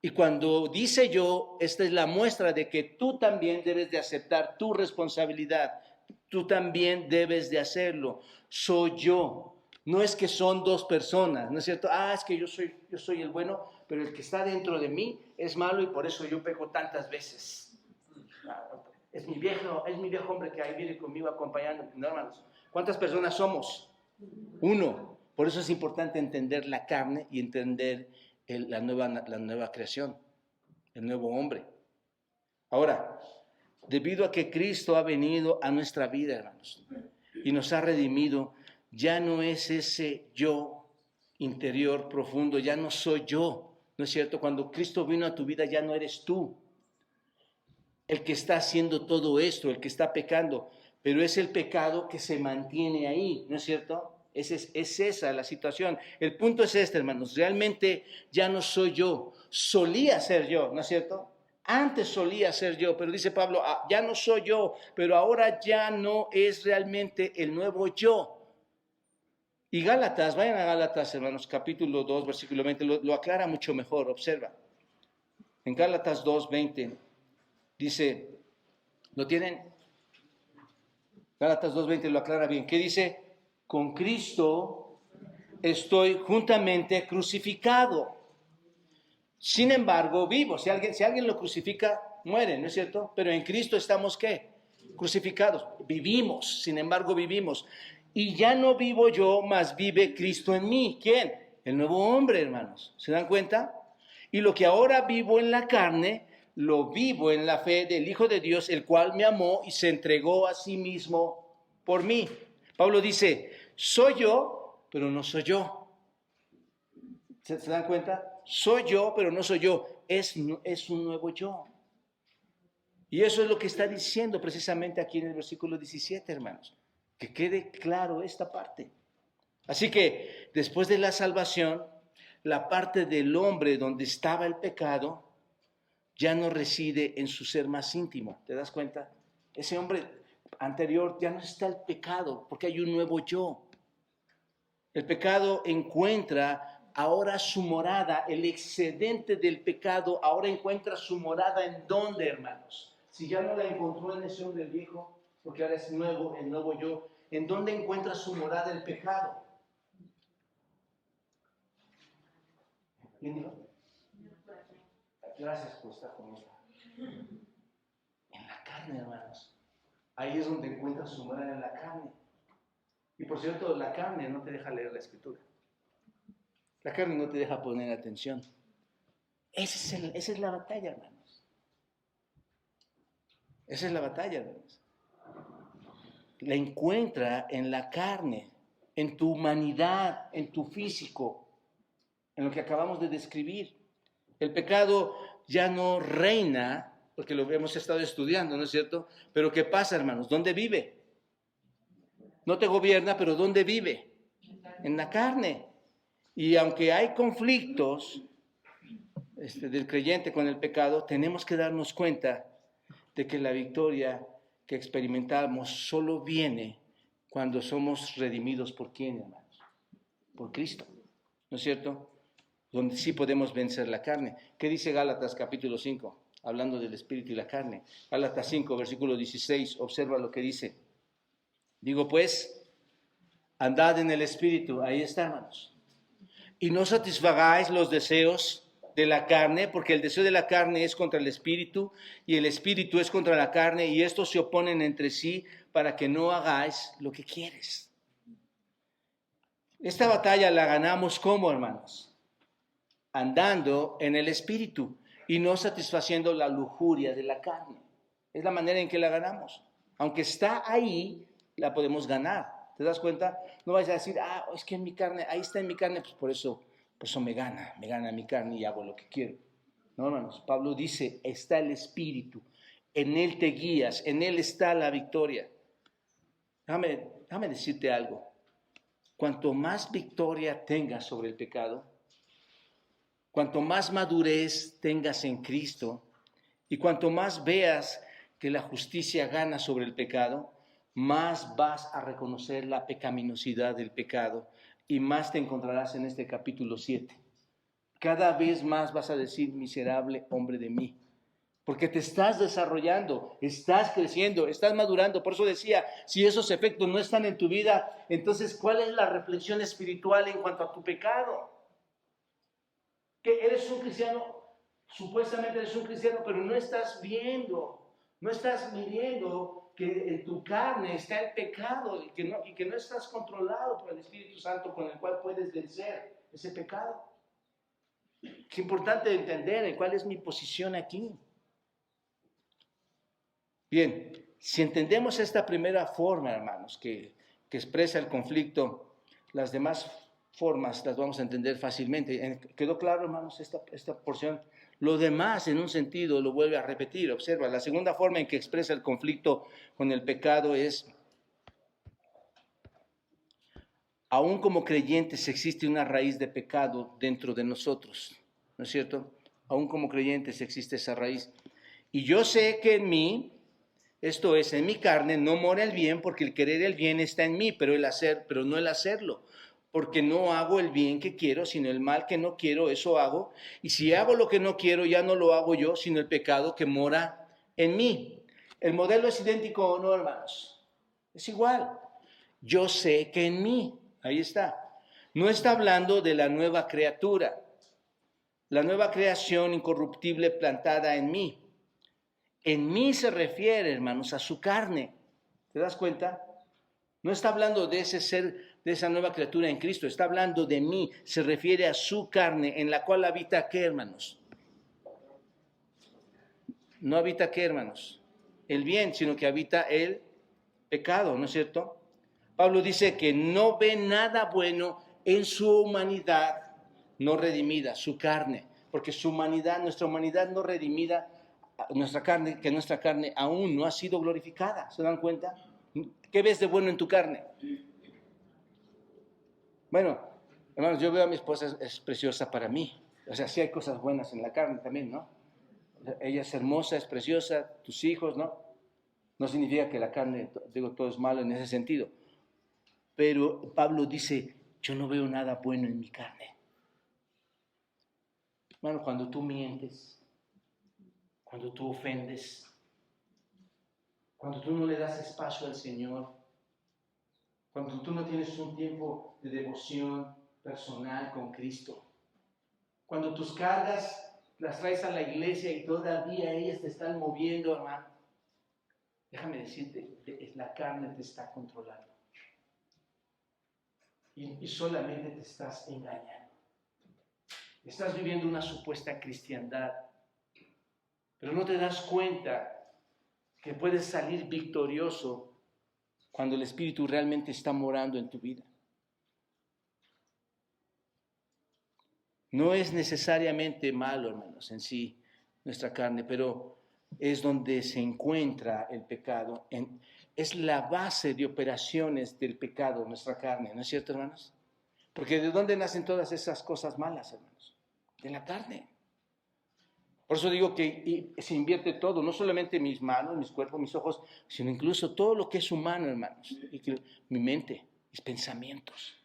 Y cuando dice yo, esta es la muestra de que tú también debes de aceptar tu responsabilidad. Tú también debes de hacerlo. Soy yo. No es que son dos personas, ¿no es cierto? Es que yo soy el bueno, pero el que está dentro de mí es malo y por eso yo peco tantas veces. Es mi viejo hombre que ahí viene conmigo acompañando. No, hermanos. ¿Cuántas personas somos? Uno. Por eso es importante entender la carne y entender la nueva creación, el nuevo hombre. Ahora, debido a que Cristo ha venido a nuestra vida, hermanos, y nos ha redimido, ya no es ese yo interior profundo, ya no soy yo, ¿no es cierto? Cuando Cristo vino a tu vida ya no eres tú el que está haciendo todo esto, el que está pecando, pero es el pecado que se mantiene ahí, ¿no es cierto? Es esa la situación. El punto es este, hermanos, realmente ya no soy yo, solía ser yo, ¿no es cierto? Antes solía ser yo, pero dice Pablo, ya no soy yo, pero ahora ya no es realmente el nuevo yo. Y Gálatas, vayan a Gálatas, hermanos, capítulo 2, versículo 20, lo aclara mucho mejor, observa. En Gálatas 2, 20, dice, ¿lo tienen? Gálatas 2, 20 lo aclara bien. ¿Qué dice? Con Cristo estoy juntamente crucificado. Sin embargo, vivo. Si alguien lo crucifica, muere, ¿no es cierto? Pero en Cristo estamos, ¿qué? Crucificados. Vivimos, sin embargo, vivimos. Y ya no vivo yo, mas vive Cristo en mí. ¿Quién? El nuevo hombre, hermanos. ¿Se dan cuenta? Y lo que ahora vivo en la carne, lo vivo en la fe del Hijo de Dios, el cual me amó y se entregó a sí mismo por mí. Pablo dice, soy yo, pero no soy yo. ¿Se dan cuenta? Soy yo, pero no soy yo. Es un nuevo yo. Y eso es lo que está diciendo precisamente aquí en el versículo 17, hermanos. Que quede claro esta parte. Así que después de la salvación, la parte del hombre donde estaba el pecado ya no reside en su ser más íntimo. ¿Te das cuenta? Ese hombre anterior ya no está el pecado porque hay un nuevo yo. El pecado encuentra ahora su morada, el excedente del pecado ahora encuentra su morada ¿en dónde, hermanos? Si ya no la encontró en ese hombre viejo, porque ahora es nuevo, el nuevo yo, ¿en dónde encuentra su morada el pecado? ¿Quién dijo? Gracias por estar conmigo. En la carne, hermanos. Ahí es donde encuentra su morada en la carne. Y por cierto, la carne no te deja leer la escritura. La carne no te deja poner atención. Esa es la batalla, hermanos. Esa es la batalla, hermanos. La encuentra en la carne, en tu humanidad, en tu físico, en lo que acabamos de describir. El pecado ya no reina, porque lo hemos estado estudiando, ¿no es cierto? Pero ¿qué pasa, hermanos? ¿Dónde vive? No te gobierna, pero ¿dónde vive? En la carne. Y aunque hay conflictos del creyente con el pecado, tenemos que darnos cuenta de que la victoria que experimentamos solo viene cuando somos redimidos por ¿quién, hermanos? Por Cristo, ¿no es cierto? Donde sí podemos vencer la carne. ¿Qué dice Gálatas capítulo 5? Hablando del espíritu y la carne. Gálatas 5, versículo 16, observa lo que dice. Digo pues, andad en el espíritu, ahí está, hermanos. Y no satisfagáis los deseos de la carne, porque el deseo de la carne es contra el espíritu, y el espíritu es contra la carne, y estos se oponen entre sí para que no hagáis lo que quieres. Esta batalla la ganamos ¿cómo, hermanos? Andando en el espíritu y no satisfaciendo la lujuria de la carne. Es la manera en que la ganamos. Aunque está ahí, la podemos ganar. ¿Te das cuenta? No vas a decir, es que en mi carne, ahí está en mi carne, pues por eso me gana mi carne y hago lo que quiero. No, hermanos, Pablo dice, está el espíritu, en él te guías, en él está la victoria. Déjame decirte algo. Cuanto más victoria tengas sobre el pecado, cuanto más madurez tengas en Cristo y cuanto más veas que la justicia gana sobre el pecado, más vas a reconocer la pecaminosidad del pecado y más te encontrarás en este capítulo 7. Cada vez más vas a decir, miserable hombre de mí, porque te estás desarrollando, estás creciendo, estás madurando. Por eso decía, si esos efectos no están en tu vida, entonces, ¿cuál es la reflexión espiritual en cuanto a tu pecado? Que eres un cristiano, supuestamente eres un cristiano, pero no estás viendo, no estás midiendo que en tu carne está el pecado y que no estás controlado por el Espíritu Santo con el cual puedes vencer ese pecado. Es importante entender cuál es mi posición aquí. Bien, si entendemos esta primera forma, hermanos, que expresa el conflicto, las demás formas las vamos a entender fácilmente. ¿Quedó claro, hermanos, esta porción? Lo demás, en un sentido, lo vuelve a repetir. Observa, la segunda forma en que expresa el conflicto con el pecado es: aún como creyentes existe una raíz de pecado dentro de nosotros, ¿no es cierto? Aún como creyentes existe esa raíz. Y yo sé que en mí, esto es, en mi carne, no mora el bien, porque el querer el bien está en mí, pero no el hacerlo. Porque no hago el bien que quiero, sino el mal que no quiero, eso hago. Y si hago lo que no quiero, ya no lo hago yo, sino el pecado que mora en mí. ¿El modelo es idéntico o no, hermanos? Es igual. Yo sé que en mí, ahí está. No está hablando de la nueva criatura, la nueva creación incorruptible plantada en mí. En mí se refiere, hermanos, a su carne. ¿Te das cuenta? No está hablando de ese ser, de esa nueva criatura en Cristo. Está hablando de mí. Se refiere a su carne, en la cual habita ¿qué, hermanos? No habita ¿qué, hermanos? El bien, sino que habita el pecado, ¿no es cierto? Pablo dice que no ve nada bueno en su humanidad no redimida, su carne, porque su humanidad, nuestra humanidad no redimida, nuestra carne aún no ha sido glorificada. ¿Se dan cuenta? ¿Qué ves de bueno en tu carne? Bueno, hermanos, yo veo a mi esposa, es preciosa para mí. O sea, sí hay cosas buenas en la carne también, ¿no? Ella es hermosa, es preciosa, tus hijos, ¿no? No significa que la carne, digo, todo es malo en ese sentido. Pero Pablo dice, yo no veo nada bueno en mi carne. Bueno, cuando tú mientes, cuando tú ofendes, cuando tú no le das espacio al Señor, cuando tú no tienes un tiempo de devoción personal con Cristo, cuando tus cargas las traes a la iglesia y todavía ellas te están moviendo, hermano, déjame decirte, la carne te está controlando. Y solamente te estás engañando. Estás viviendo una supuesta cristiandad, pero no te das cuenta que puedes salir victorioso cuando el Espíritu realmente está morando en tu vida. No es necesariamente malo, hermanos, en sí, nuestra carne, pero es donde se encuentra el pecado. Es la base de operaciones del pecado, nuestra carne, ¿no es cierto, hermanos? Porque ¿de dónde nacen todas esas cosas malas, hermanos? De la carne. Por eso digo que se invierte todo, no solamente mis manos, mis cuerpos, mis ojos, sino incluso todo lo que es humano, hermanos. Y mi mente, mis pensamientos.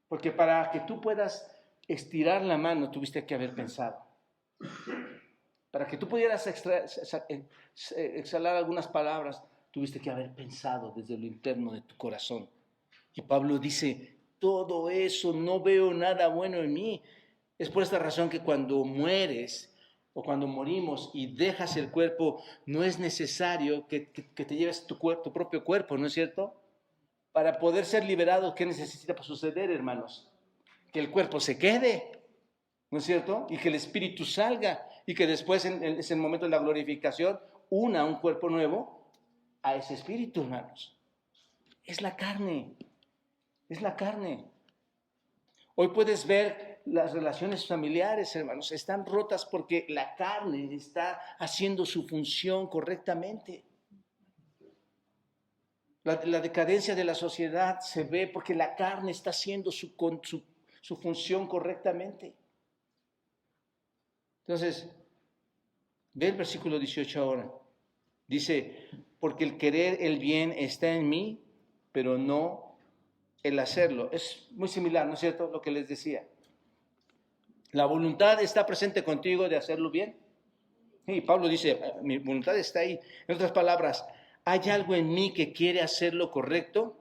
Porque para que tú puedas estirar la mano, tuviste que haber pensado. Para que tú pudieras exhalar algunas palabras, tuviste que haber pensado desde lo interno de tu corazón. Y Pablo dice, todo eso, no veo nada bueno en mí. Es por esta razón que cuando mueres o cuando morimos y dejas el cuerpo, no es necesario que te lleves tu propio cuerpo, ¿no es cierto? Para poder ser liberado, ¿qué necesita suceder, hermanos? Que el cuerpo se quede, ¿no es cierto? Y que el espíritu salga y que después, en el momento de la glorificación, una un cuerpo nuevo a ese espíritu, hermanos. Es la carne, es la carne. Hoy puedes ver las relaciones familiares, hermanos, están rotas porque la carne está haciendo su función correctamente. La decadencia de la sociedad se ve porque la carne está haciendo su función correctamente. Entonces, ve el versículo 18 ahora. Dice, porque el querer el bien está en mí, pero no el hacerlo. Es muy similar, ¿no es cierto?, lo que les decía. ¿La voluntad está presente contigo de hacerlo bien? Y Pablo dice, mi voluntad está ahí. En otras palabras, hay algo en mí que quiere hacer lo correcto,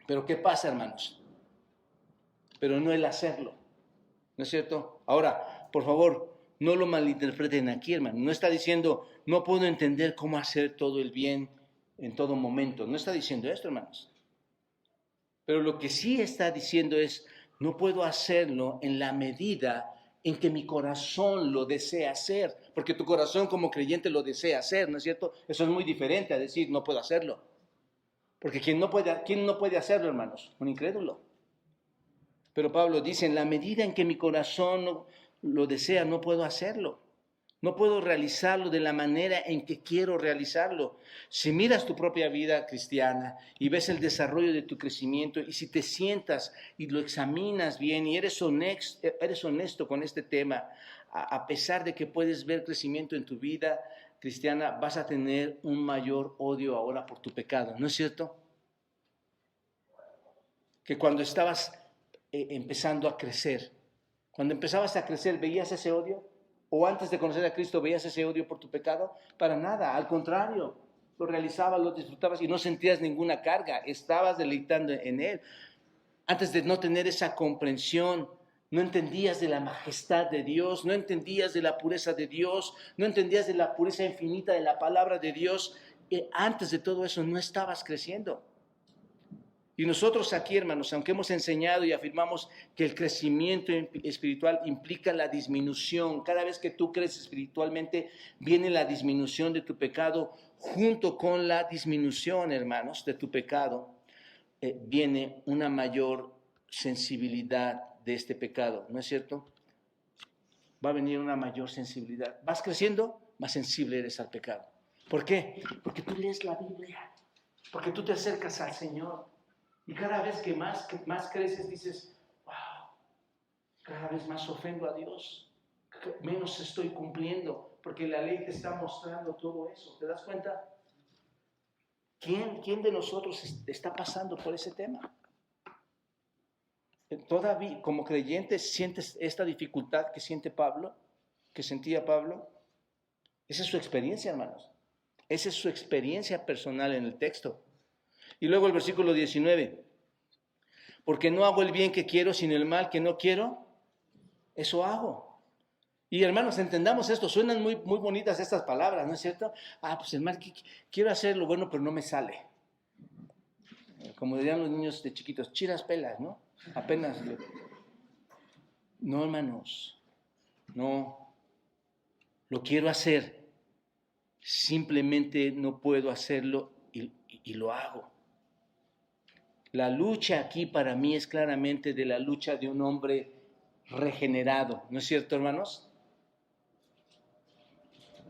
pero ¿qué pasa, hermanos? Pero no el hacerlo, ¿no es cierto? Ahora, por favor, no lo malinterpreten aquí, hermano. No está diciendo, no puedo entender cómo hacer todo el bien en todo momento. No está diciendo esto, hermanos. Pero lo que sí está diciendo es, no puedo hacerlo en la medida en que mi corazón lo desea hacer, porque tu corazón como creyente lo desea hacer, ¿no es cierto? Eso es muy diferente a decir, no puedo hacerlo. Porque ¿quién no puede hacerlo, hermanos? Un incrédulo. Pero Pablo dice, en la medida en que mi corazón lo desea, no puedo hacerlo. No puedo realizarlo de la manera en que quiero realizarlo. Si miras tu propia vida cristiana y ves el desarrollo de tu crecimiento, y si te sientas y lo examinas bien y eres honesto con este tema, a pesar de que puedes ver crecimiento en tu vida cristiana, vas a tener un mayor odio ahora por tu pecado, ¿no es cierto? Que cuando estabas empezando a crecer, cuando empezabas a crecer, ¿veías ese odio? ¿O antes de conocer a Cristo veías ese odio por tu pecado? Para nada, al contrario, lo realizabas, lo disfrutabas y no sentías ninguna carga, estabas deleitando en Él. Antes de no tener esa comprensión, no entendías de la majestad de Dios, no entendías de la pureza de Dios, no entendías de la pureza infinita de la palabra de Dios. Antes de todo eso no estabas creciendo. Y nosotros aquí, hermanos, aunque hemos enseñado y afirmamos que el crecimiento espiritual implica la disminución, cada vez que tú creces espiritualmente, viene la disminución de tu pecado, junto con la disminución, hermanos, de tu pecado, viene una mayor sensibilidad de este pecado, ¿no es cierto? Va a venir una mayor sensibilidad. Vas creciendo, más sensible eres al pecado. ¿Por qué? Porque tú lees la Biblia, porque tú te acercas al Señor. Y cada vez que más creces dices, wow, cada vez más ofendo a Dios, menos estoy cumpliendo, porque la ley te está mostrando todo eso. ¿Te das cuenta? ¿Quién de nosotros está pasando por ese tema? Todavía, como creyente, sientes esta dificultad que siente Pablo, que sentía Pablo. Esa es su experiencia, hermanos. Esa es su experiencia personal en el texto. Y luego el versículo 19, porque no hago el bien que quiero, sino el mal que no quiero, eso hago. Y hermanos, entendamos esto, suenan muy, muy bonitas estas palabras, ¿no es cierto? Pues el mal, quiero hacer lo bueno, pero no me sale. Como dirían los niños de chiquitos, chiras pelas, ¿no? Apenas. No, hermanos, no. Lo quiero hacer, simplemente no puedo hacerlo y lo hago. La lucha aquí para mí es claramente de la lucha de un hombre regenerado, ¿no es cierto, hermanos?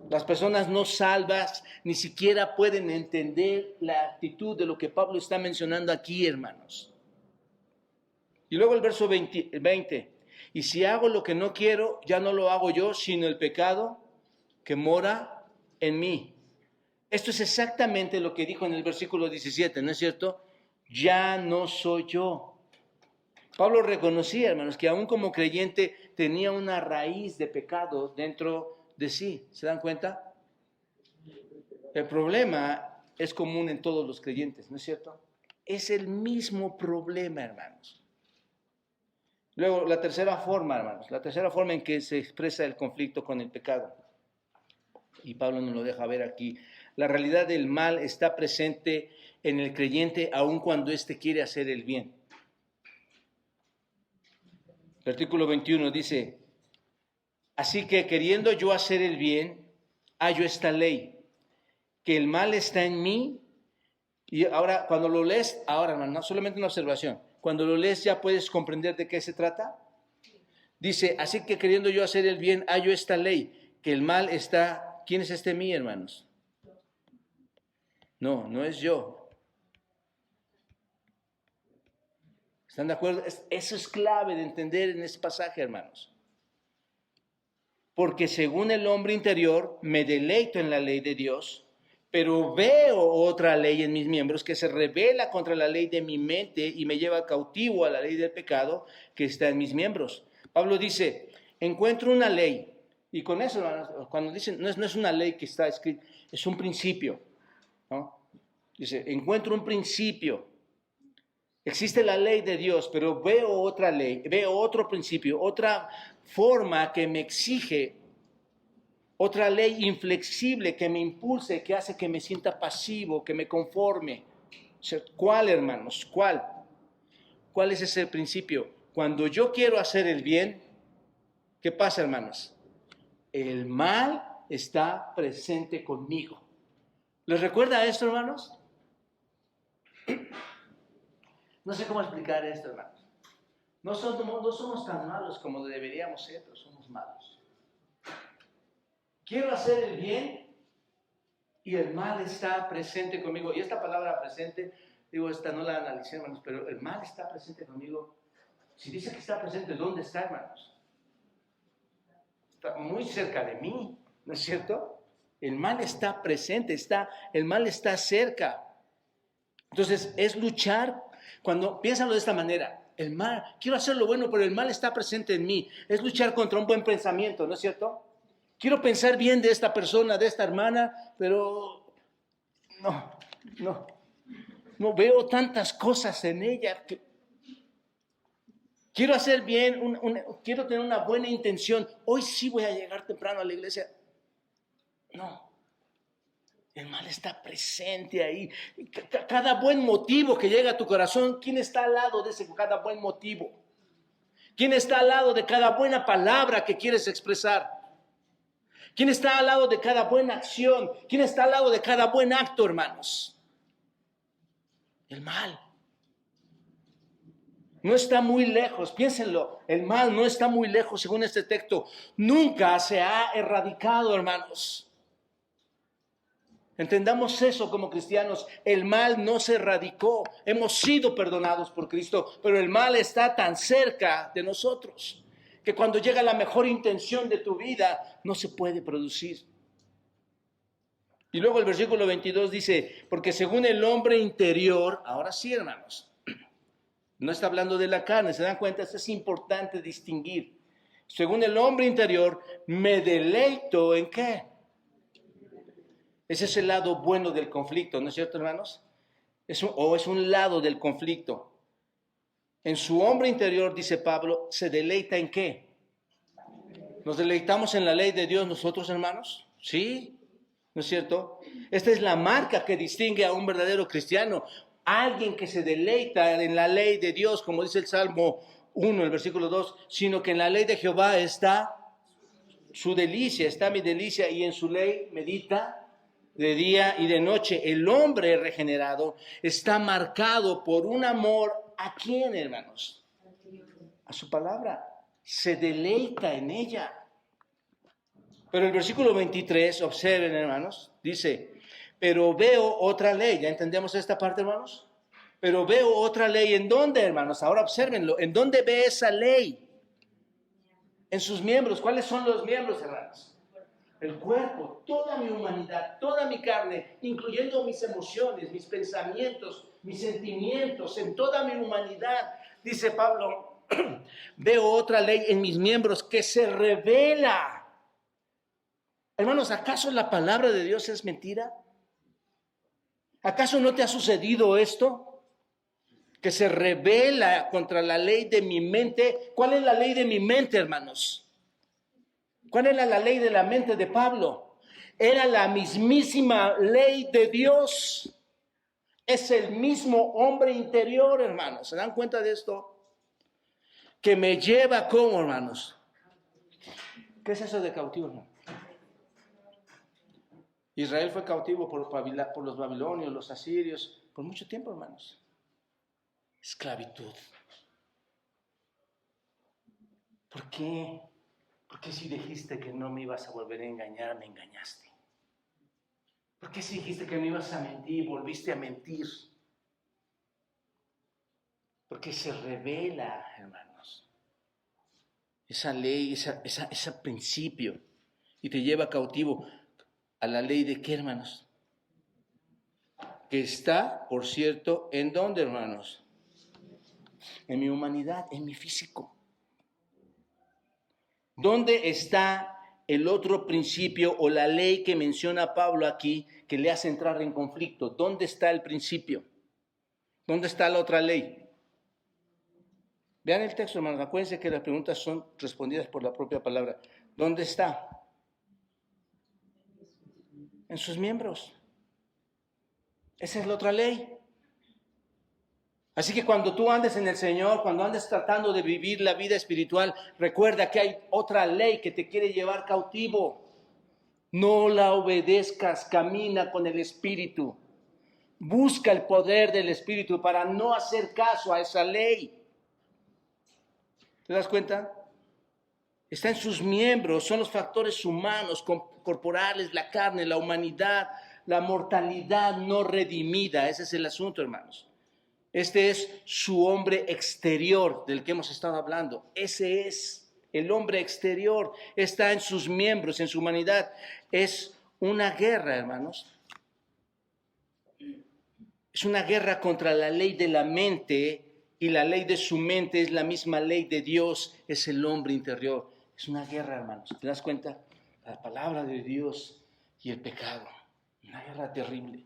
Las personas no salvas ni siquiera pueden entender la actitud de lo que Pablo está mencionando aquí, hermanos. Y luego el verso 20, y si hago lo que no quiero, ya no lo hago yo, sino el pecado que mora en mí. Esto es exactamente lo que dijo en el versículo 17, ¿no es cierto? Ya no soy yo. Pablo reconocía, hermanos, que aún como creyente tenía una raíz de pecado dentro de sí. ¿Se dan cuenta? El problema es común en todos los creyentes, ¿no es cierto? Es el mismo problema, hermanos. Luego, la tercera forma, hermanos, la tercera forma en que se expresa el conflicto con el pecado. Y Pablo nos lo deja ver aquí. La realidad del mal está presente en el creyente aun cuando éste quiere hacer el bien. Versículo 21 dice, así que queriendo yo hacer el bien, hallo esta ley, que el mal está en mí. Y ahora, cuando lo lees, ahora hermano, no solamente una observación, cuando lo lees ya puedes comprender de qué se trata. Dice, así que queriendo yo hacer el bien, hallo esta ley, que el mal está. ¿Quién es este mí, hermanos? No, no es yo. ¿Están de acuerdo? Eso es clave de entender en este pasaje, hermanos. Porque según el hombre interior, me deleito en la ley de Dios, pero veo otra ley en mis miembros que se rebela contra la ley de mi mente y me lleva cautivo a la ley del pecado que está en mis miembros. Pablo dice, encuentro una ley. Y con eso, cuando dicen, no es una ley que está escrita, es un principio, ¿no? Dice, encuentro un principio. Existe la ley de Dios, pero veo otra ley, veo otro principio, otra forma que me exige, otra ley inflexible que me impulse, que hace que me sienta pasivo, que me conforme. ¿Cuál, hermanos? ¿Cuál? ¿Cuál es ese principio? Cuando yo quiero hacer el bien, ¿qué pasa, hermanos? El mal está presente conmigo. ¿Les recuerda esto, hermanos? No sé cómo explicar esto, hermanos. No somos tan malos como deberíamos ser, pero somos malos. Quiero hacer el bien y el mal está presente conmigo. Y esta palabra presente, digo, esta no la analicé, hermanos, pero el mal está presente conmigo. Si dice que está presente, ¿dónde está, hermanos? Está muy cerca de mí, ¿no es cierto? El mal está presente, el mal está cerca. Entonces, es luchar. Cuando piénsalo de esta manera, el mal, quiero hacer lo bueno, pero el mal está presente en mí. Es luchar contra un buen pensamiento, ¿no es cierto? Quiero pensar bien de esta persona, de esta hermana, pero no veo tantas cosas en ella. Quiero hacer bien, quiero tener una buena intención. Hoy sí voy a llegar temprano a la iglesia. No, el mal está presente ahí. Cada buen motivo que llega a tu corazón, ¿quién está al lado de ese cada buen motivo? ¿Quién está al lado de cada buena palabra que quieres expresar? ¿Quién está al lado de cada buena acción? ¿Quién está al lado de cada buen acto, hermanos? El mal. No está muy lejos, piénsenlo, el mal no está muy lejos según este texto. Nunca se ha erradicado, hermanos. Entendamos eso como cristianos, el mal no se erradicó. Hemos sido perdonados por Cristo, pero el mal está tan cerca de nosotros que cuando llega la mejor intención de tu vida, no se puede producir. Y luego el versículo 22 dice, porque según el hombre interior, ahora sí, hermanos, no está hablando de la carne, ¿se dan cuenta? Esto es importante distinguir. Según el hombre interior, me deleito ¿en qué? Ese es el lado bueno del conflicto, ¿no es cierto, hermanos? Es un lado del conflicto. En su hombre interior, dice Pablo, ¿se deleita en qué? ¿Nos deleitamos en la ley de Dios nosotros, hermanos? Sí, ¿no es cierto? Esta es la marca que distingue a un verdadero cristiano. Alguien que se deleita en la ley de Dios, como dice el Salmo 1, el versículo 2, sino que en la ley de Jehová está su delicia, está mi delicia, y en su ley medita de día y de noche. El hombre regenerado está marcado por un amor, ¿a quién, hermanos? A su palabra. Se deleita en ella. Pero el versículo 23, observen, hermanos, dice, pero veo otra ley. ¿Ya entendemos esta parte, hermanos? Pero veo otra ley. ¿En dónde, hermanos? Ahora obsérvenlo. ¿En dónde ve esa ley? En sus miembros. ¿Cuáles son los miembros, hermanos? El cuerpo, toda mi humanidad, toda mi carne, incluyendo mis emociones, mis pensamientos, mis sentimientos, en toda mi humanidad. Dice Pablo, veo otra ley en mis miembros que se revela. Hermanos, ¿acaso la palabra de Dios es mentira? ¿Acaso no te ha sucedido esto? Que se revela contra la ley de mi mente. ¿Cuál es la ley de mi mente, hermanos? ¿Cuál era la ley de la mente de Pablo? Era la mismísima ley de Dios. Es el mismo hombre interior, hermanos. ¿Se dan cuenta de esto? Que me lleva como, hermanos. ¿Qué es eso de cautivo, hermano? Israel fue cautivo por los babilonios, los asirios, por mucho tiempo, hermanos. Esclavitud. ¿Por qué? Porque si dijiste que no me ibas a volver a engañar, me engañaste. ¿Por qué si dijiste que me ibas a mentir, volviste a mentir? Porque se revela, hermanos, esa ley, ese principio, y te lleva cautivo a la ley de ¿qué, hermanos? que está, por cierto, ¿en dónde, hermanos? En mi humanidad, en mi físico. ¿Dónde está el otro principio o la ley que menciona Pablo aquí que le hace entrar en conflicto? ¿Dónde está el principio? ¿Dónde está la otra ley? Vean el texto, hermanos. Acuérdense que las preguntas son respondidas por la propia palabra. ¿Dónde está? En sus miembros. Esa es la otra ley. Así que cuando tú andes en el Señor, cuando andes tratando de vivir la vida espiritual, recuerda que hay otra ley que te quiere llevar cautivo. No la obedezcas, camina con el Espíritu. Busca el poder del Espíritu para no hacer caso a esa ley. ¿Te das cuenta? Está en sus miembros, son los factores humanos, corporales, la carne, la humanidad, la mortalidad no redimida. Ese es el asunto, hermanos. Este es su hombre exterior del que hemos estado hablando. Ese es el hombre exterior. Está en sus miembros, en su humanidad. Es una guerra, hermanos. Es una guerra contra la ley de la mente, y la ley de su mente es la misma ley de Dios, es el hombre interior. Es una guerra, hermanos. ¿Te das cuenta? La palabra de Dios y el pecado. Una guerra terrible.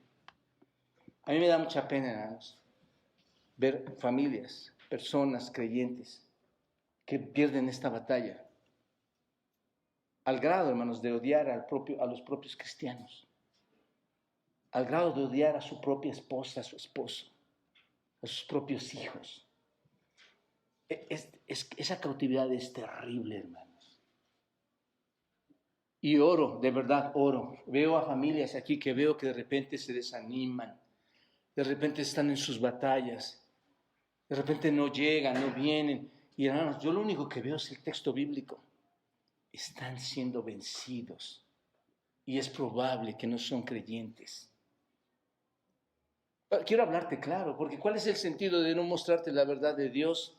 A mí me da mucha pena, hermanos, ver familias, personas creyentes que pierden esta batalla. Al grado, hermanos, de odiar a los propios cristianos. Al grado de odiar a su propia esposa, a su esposo, a sus propios hijos. Esa cautividad es terrible, hermanos. Y oro, de verdad oro. Veo a familias aquí que veo que de repente se desaniman, de repente están en sus batallas, de repente no llegan, no vienen. Y hermanos, yo lo único que veo es el texto bíblico. Están siendo vencidos y es probable que no son creyentes. Quiero hablarte claro, porque ¿cuál es el sentido de no mostrarte la verdad de Dios?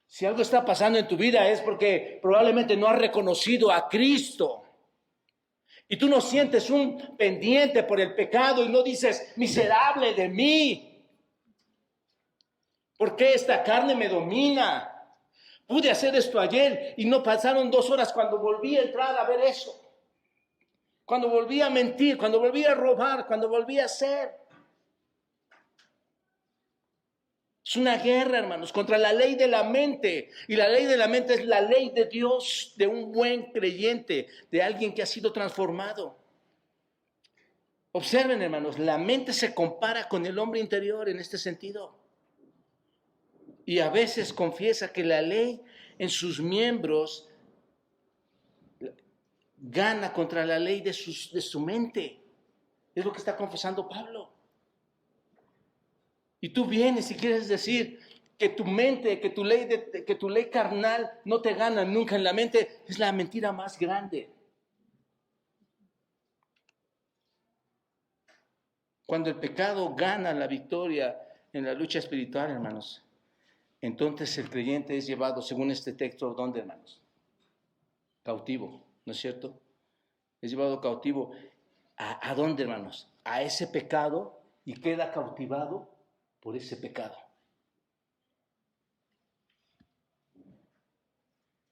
Si algo está pasando en tu vida es porque probablemente no has reconocido a Cristo. Y tú no sientes un pendiente por el pecado y no dices, miserable de mí. ¿Por qué esta carne me domina? Pude hacer esto ayer y no pasaron 2 horas cuando volví a entrar a ver eso. Cuando volví a mentir, cuando volví a robar, cuando volví a hacer. Es una guerra, hermanos, contra la ley de la mente. Y la ley de la mente es la ley de Dios, de un buen creyente, de alguien que ha sido transformado. Observen, hermanos, la mente se compara con el hombre interior en este sentido. Y a veces confiesa que la ley en sus miembros gana contra la ley de su mente. Es lo que está confesando Pablo. Y tú vienes y quieres decir que tu mente, que tu ley carnal no te gana nunca en la mente, es la mentira más grande. Cuando el pecado gana la victoria en la lucha espiritual, hermanos, entonces el creyente es llevado, según este texto, ¿dónde, hermanos? Cautivo, ¿no es cierto? Es llevado cautivo. ¿A dónde, hermanos? A ese pecado y queda cautivado por ese pecado.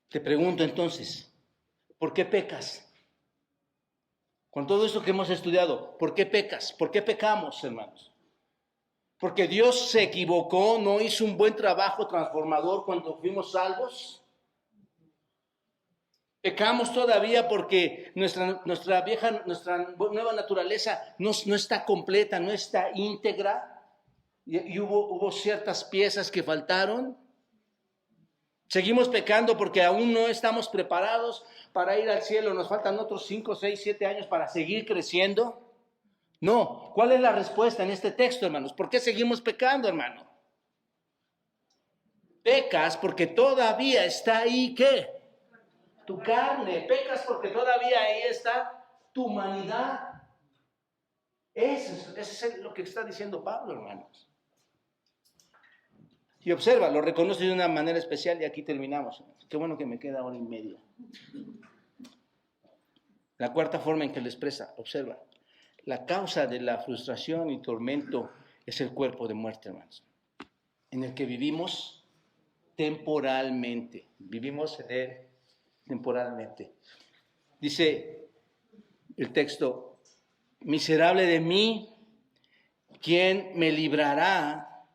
Te pregunto entonces, ¿por qué pecas? Con todo esto que hemos estudiado, ¿por qué pecas? ¿Por qué pecamos, hermanos? ¿Porque Dios se equivocó, no hizo un buen trabajo transformador cuando fuimos salvos? ¿Pecamos todavía porque nuestra nueva naturaleza no está completa, no está íntegra? ¿Y hubo ciertas piezas que faltaron? ¿Seguimos pecando porque aún no estamos preparados para ir al cielo? ¿Nos faltan otros 5, 6, 7 años para seguir creciendo? No. ¿Cuál es la respuesta en este texto, hermanos? ¿Por qué seguimos pecando, hermano? Pecas porque todavía está ahí, ¿qué? Tu carne. Pecas porque todavía ahí está tu humanidad. Eso es lo que está diciendo Pablo, hermanos. Y observa, lo reconoce de una manera especial y aquí terminamos. Qué bueno que me queda 1:30. La cuarta forma en que lo expresa, observa. La causa de la frustración y tormento es el cuerpo de muerte, hermanos, en el que vivimos temporalmente. Vivimos en él temporalmente. Dice el texto: miserable de mí, ¿quién me librará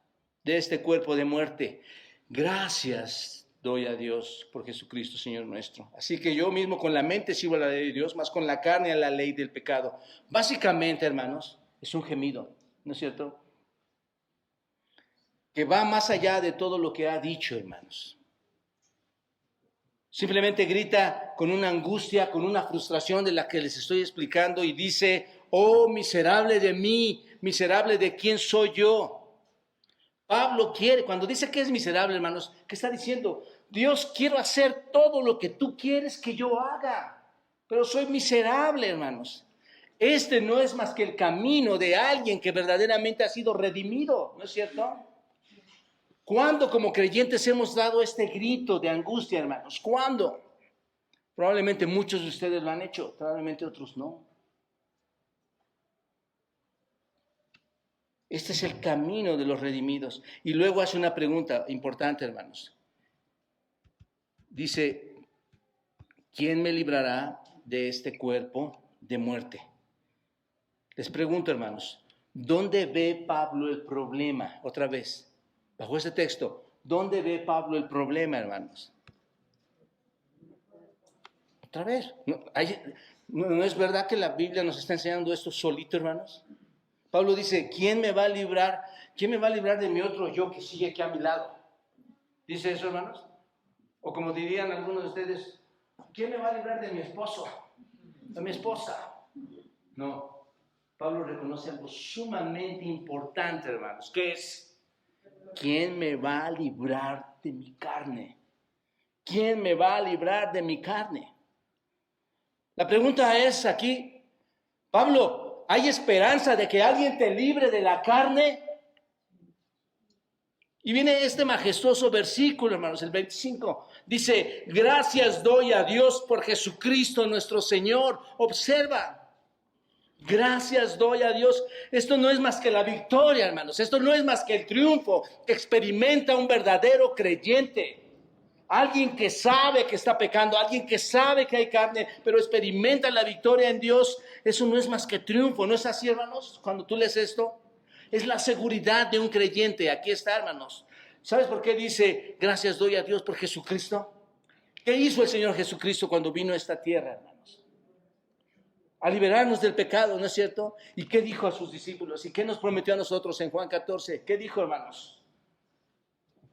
de este cuerpo de muerte? Gracias doy a Dios por Jesucristo, Señor nuestro. Así que yo mismo con la mente sirvo a la ley de Dios, más con la carne a la ley del pecado. Básicamente, hermanos, es un gemido, ¿no es cierto? Que va más allá de todo lo que ha dicho, hermanos. Simplemente grita con una angustia, con una frustración de la que les estoy explicando y dice: oh, miserable de mí, miserable de quién soy yo. Pablo quiere, cuando dice que es miserable, hermanos, ¿qué está diciendo? Dios, quiero hacer todo lo que tú quieres que yo haga, pero soy miserable, hermanos. Este no es más que el camino de alguien que verdaderamente ha sido redimido, ¿no es cierto? ¿Cuándo como creyentes hemos dado este grito de angustia, hermanos? ¿Cuándo? Probablemente muchos de ustedes lo han hecho, probablemente otros no. Este es el camino de los redimidos. Y luego hace una pregunta importante, hermanos. Dice: ¿quién me librará de este cuerpo de muerte? Les pregunto, hermanos, ¿dónde ve Pablo el problema? Otra vez, bajo este texto, ¿dónde ve Pablo el problema, hermanos? Otra vez, ¿no es verdad que la Biblia nos está enseñando esto solito, hermanos? Pablo dice: ¿quién me va a librar? ¿Quién me va a librar de mi otro yo que sigue aquí a mi lado? ¿Dice eso, hermanos? O como dirían algunos de ustedes: ¿quién me va a librar de mi esposo? De mi esposa. No. Pablo reconoce algo sumamente importante, hermanos, que es: ¿quién me va a librar de mi carne? ¿Quién me va a librar de mi carne? La pregunta es aquí: Pablo, ¿hay esperanza de que alguien te libre de la carne? Y viene este majestuoso versículo, hermanos, el 25. Dice: gracias doy a Dios por Jesucristo nuestro Señor. Observa. Gracias doy a Dios. Esto no es más que la victoria, hermanos. Esto no es más que el triunfo que experimenta un verdadero creyente. Alguien que sabe que está pecando, alguien que sabe que hay carne, pero experimenta la victoria en Dios. Eso no es más que triunfo. ¿No es así, hermanos? Cuando tú lees esto, es la seguridad de un creyente. Aquí está, hermanos. ¿Sabes por qué dice: gracias doy a Dios por Jesucristo? ¿Qué hizo el Señor Jesucristo cuando vino a esta tierra, hermanos? A liberarnos del pecado, ¿no es cierto? ¿Y qué dijo a sus discípulos? ¿Y qué nos prometió a nosotros en Juan 14? ¿Qué dijo, hermanos?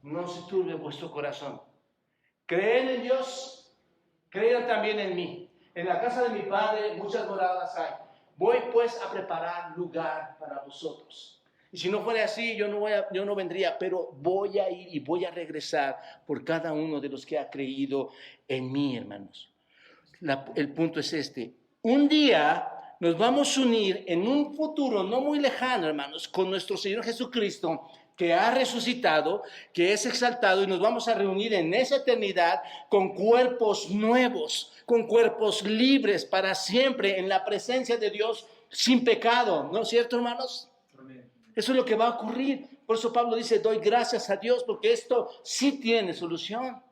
No se turbe vuestro corazón. Creen en Dios, crean también en mí. En la casa de mi Padre muchas moradas hay. Voy pues a preparar lugar para vosotros. Y si no fuera así, yo no vendría, pero voy a ir y voy a regresar por cada uno de los que ha creído en mí, hermanos. El punto es este: un día nos vamos a unir en un futuro no muy lejano, hermanos, con nuestro Señor Jesucristo, que ha resucitado, que es exaltado, y nos vamos a reunir en esa eternidad con cuerpos nuevos, con cuerpos libres para siempre en la presencia de Dios, sin pecado. ¿No es cierto, hermanos? Amén. Eso es lo que va a ocurrir. Por eso Pablo dice: doy gracias a Dios porque esto sí tiene solución.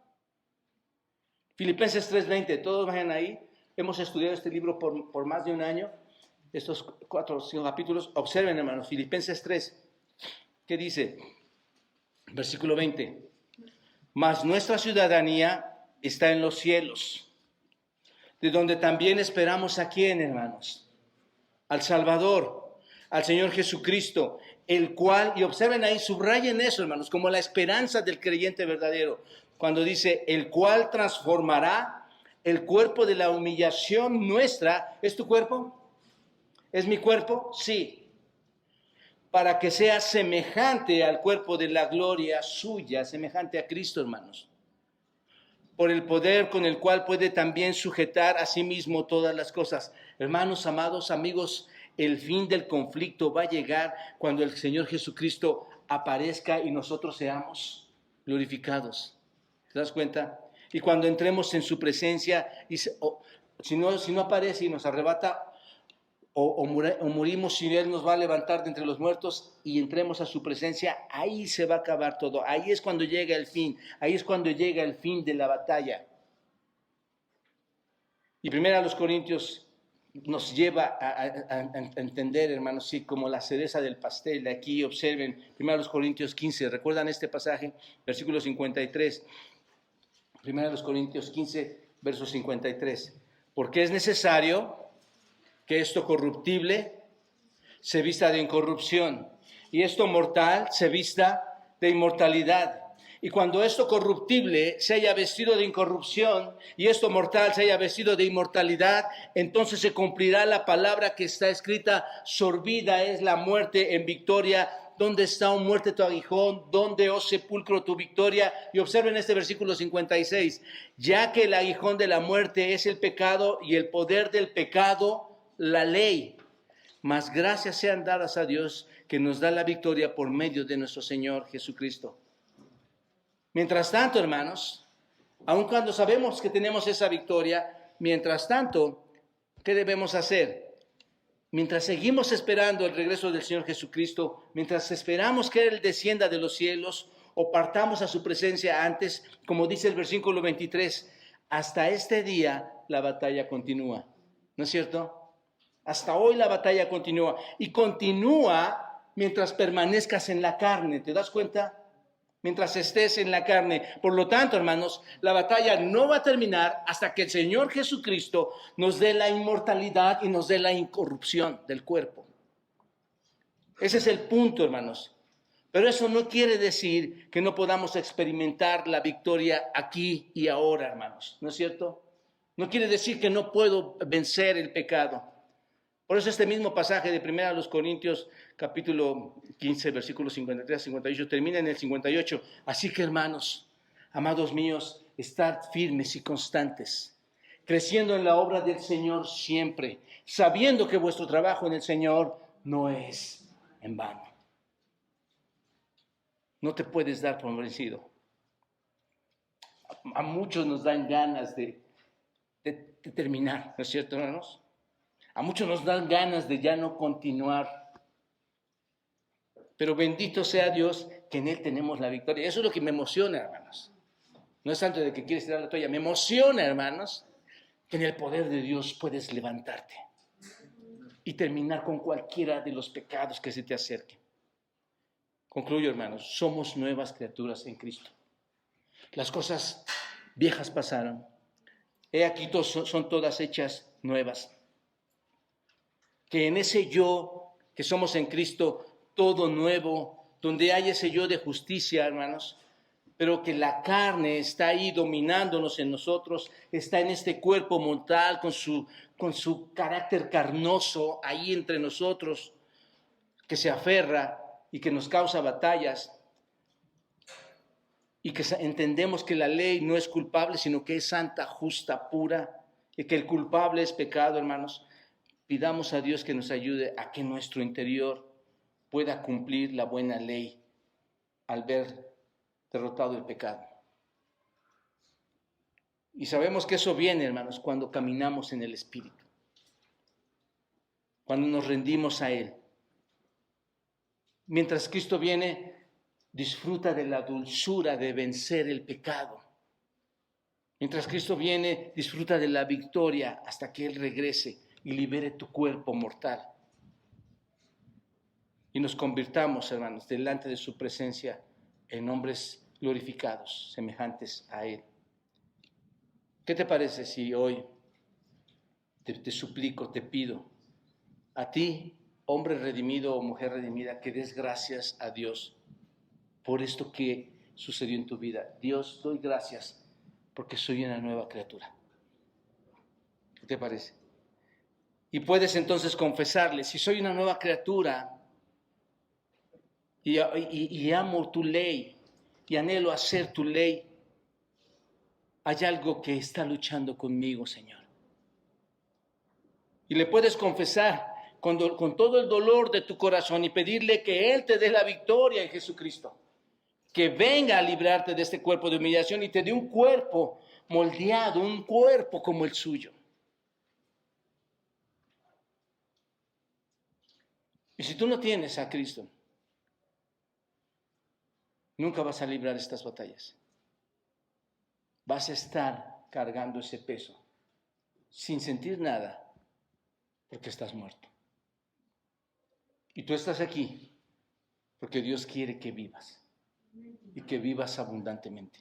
Filipenses 3:20, todos vayan ahí. Hemos estudiado este libro por más de un año, estos 4 o 5 capítulos. Observen, hermanos, Filipenses 3. ¿Qué dice? Versículo 20. Mas nuestra ciudadanía está en los cielos, de donde también esperamos a quién, hermanos, al Salvador, al Señor Jesucristo, el cual, y observen ahí, subrayen eso, hermanos, como la esperanza del creyente verdadero, cuando dice: el cual transformará el cuerpo de la humillación nuestra. ¿Es tu cuerpo? ¿Es mi cuerpo? Sí. Para que sea semejante al cuerpo de la gloria suya, semejante a Cristo, hermanos. Por el poder con el cual puede también sujetar a sí mismo todas las cosas. Hermanos, amados, amigos, el fin del conflicto va a llegar cuando el Señor Jesucristo aparezca y nosotros seamos glorificados. ¿Te das cuenta? Y cuando entremos en su presencia, y si no aparece y nos arrebata, o morimos si Él nos va a levantar de entre los muertos y entremos a su presencia, ahí se va a acabar todo. Ahí es cuando llega el fin. Ahí es cuando llega el fin de la batalla. Y primero a los Corintios nos lleva a entender, hermanos, sí, como la cereza del pastel. Aquí observen, primero a los Corintios 15, ¿recuerdan este pasaje? Versículo 53. Primero a los Corintios 15, verso 53. Porque es necesario que esto corruptible se vista de incorrupción y esto mortal se vista de inmortalidad. Y cuando esto corruptible se haya vestido de incorrupción y esto mortal se haya vestido de inmortalidad, entonces se cumplirá la palabra que está escrita: sorbida es la muerte en victoria. ¿Dónde está, oh muerte, tu aguijón? ¿Dónde, oh sepulcro, tu victoria? Y observen este versículo 56. Ya que el aguijón de la muerte es el pecado y el poder del pecado la ley, mas gracias sean dadas a Dios que nos da la victoria por medio de nuestro Señor Jesucristo. Mientras tanto, hermanos, aun cuando sabemos que tenemos esa victoria, mientras tanto, ¿qué debemos hacer? Mientras seguimos esperando el regreso del Señor Jesucristo, mientras esperamos que Él descienda de los cielos o partamos a su presencia antes, como dice el versículo 23, hasta este día la batalla continúa. ¿No es cierto? Hasta hoy la batalla continúa y continúa mientras permanezcas en la carne. ¿Te das cuenta? Mientras estés en la carne. Por lo tanto, hermanos, la batalla no va a terminar hasta que el Señor Jesucristo nos dé la inmortalidad y nos dé la incorrupción del cuerpo. Ese es el punto, hermanos. Pero eso no quiere decir que no podamos experimentar la victoria aquí y ahora, hermanos. ¿No es cierto? No quiere decir que no puedo vencer el pecado. Por eso este mismo pasaje de 1 Corintios capítulo 15, versículos 53 a 58, termina en el 58. Así que, hermanos, amados míos, estad firmes y constantes, creciendo en la obra del Señor siempre, sabiendo que vuestro trabajo en el Señor no es en vano. No te puedes dar por vencido. A muchos nos dan ganas de terminar, ¿no es cierto, hermanos? A muchos nos dan ganas de ya no continuar. Pero bendito sea Dios que en Él tenemos la victoria. Eso es lo que me emociona, hermanos. No es tanto de que quieres tirar la toalla. Me emociona, hermanos, que en el poder de Dios puedes levantarte y terminar con cualquiera de los pecados que se te acerquen. Concluyo, hermanos. Somos nuevas criaturas en Cristo. Las cosas viejas pasaron. He aquí son todas hechas nuevas. Que en ese yo que somos en Cristo, todo nuevo, donde hay ese yo de justicia, hermanos, pero que la carne está ahí dominándonos en nosotros, está en este cuerpo mortal con su carácter carnoso ahí entre nosotros, que se aferra y que nos causa batallas, y que entendemos que la ley no es culpable, sino que es santa, justa, pura, y que el culpable es pecado, hermanos. Pidamos a Dios que nos ayude a que nuestro interior pueda cumplir la buena ley al ver derrotado el pecado. Y sabemos que eso viene, hermanos, cuando caminamos en el Espíritu, cuando nos rendimos a Él. Mientras Cristo viene, disfruta de la dulzura de vencer el pecado. Mientras Cristo viene, disfruta de la victoria hasta que Él regrese y libere tu cuerpo mortal. Y nos convirtamos, hermanos, delante de su presencia en hombres glorificados, semejantes a Él. ¿Qué te parece si hoy te suplico, te pido, a ti, hombre redimido o mujer redimida, que des gracias a Dios por esto que sucedió en tu vida? Dios, doy gracias porque soy una nueva criatura. ¿Qué te parece? Y puedes entonces confesarle: si soy una nueva criatura y amo tu ley y anhelo hacer tu ley, hay algo que está luchando conmigo, Señor. Y le puedes confesar con todo el dolor de tu corazón y pedirle que Él te dé la victoria en Jesucristo, que venga a librarte de este cuerpo de humillación y te dé un cuerpo moldeado, un cuerpo como el suyo. Y si tú no tienes a Cristo, nunca vas a librar estas batallas. Vas a estar cargando ese peso sin sentir nada, porque estás muerto. Y tú estás aquí porque Dios quiere que vivas y que vivas abundantemente.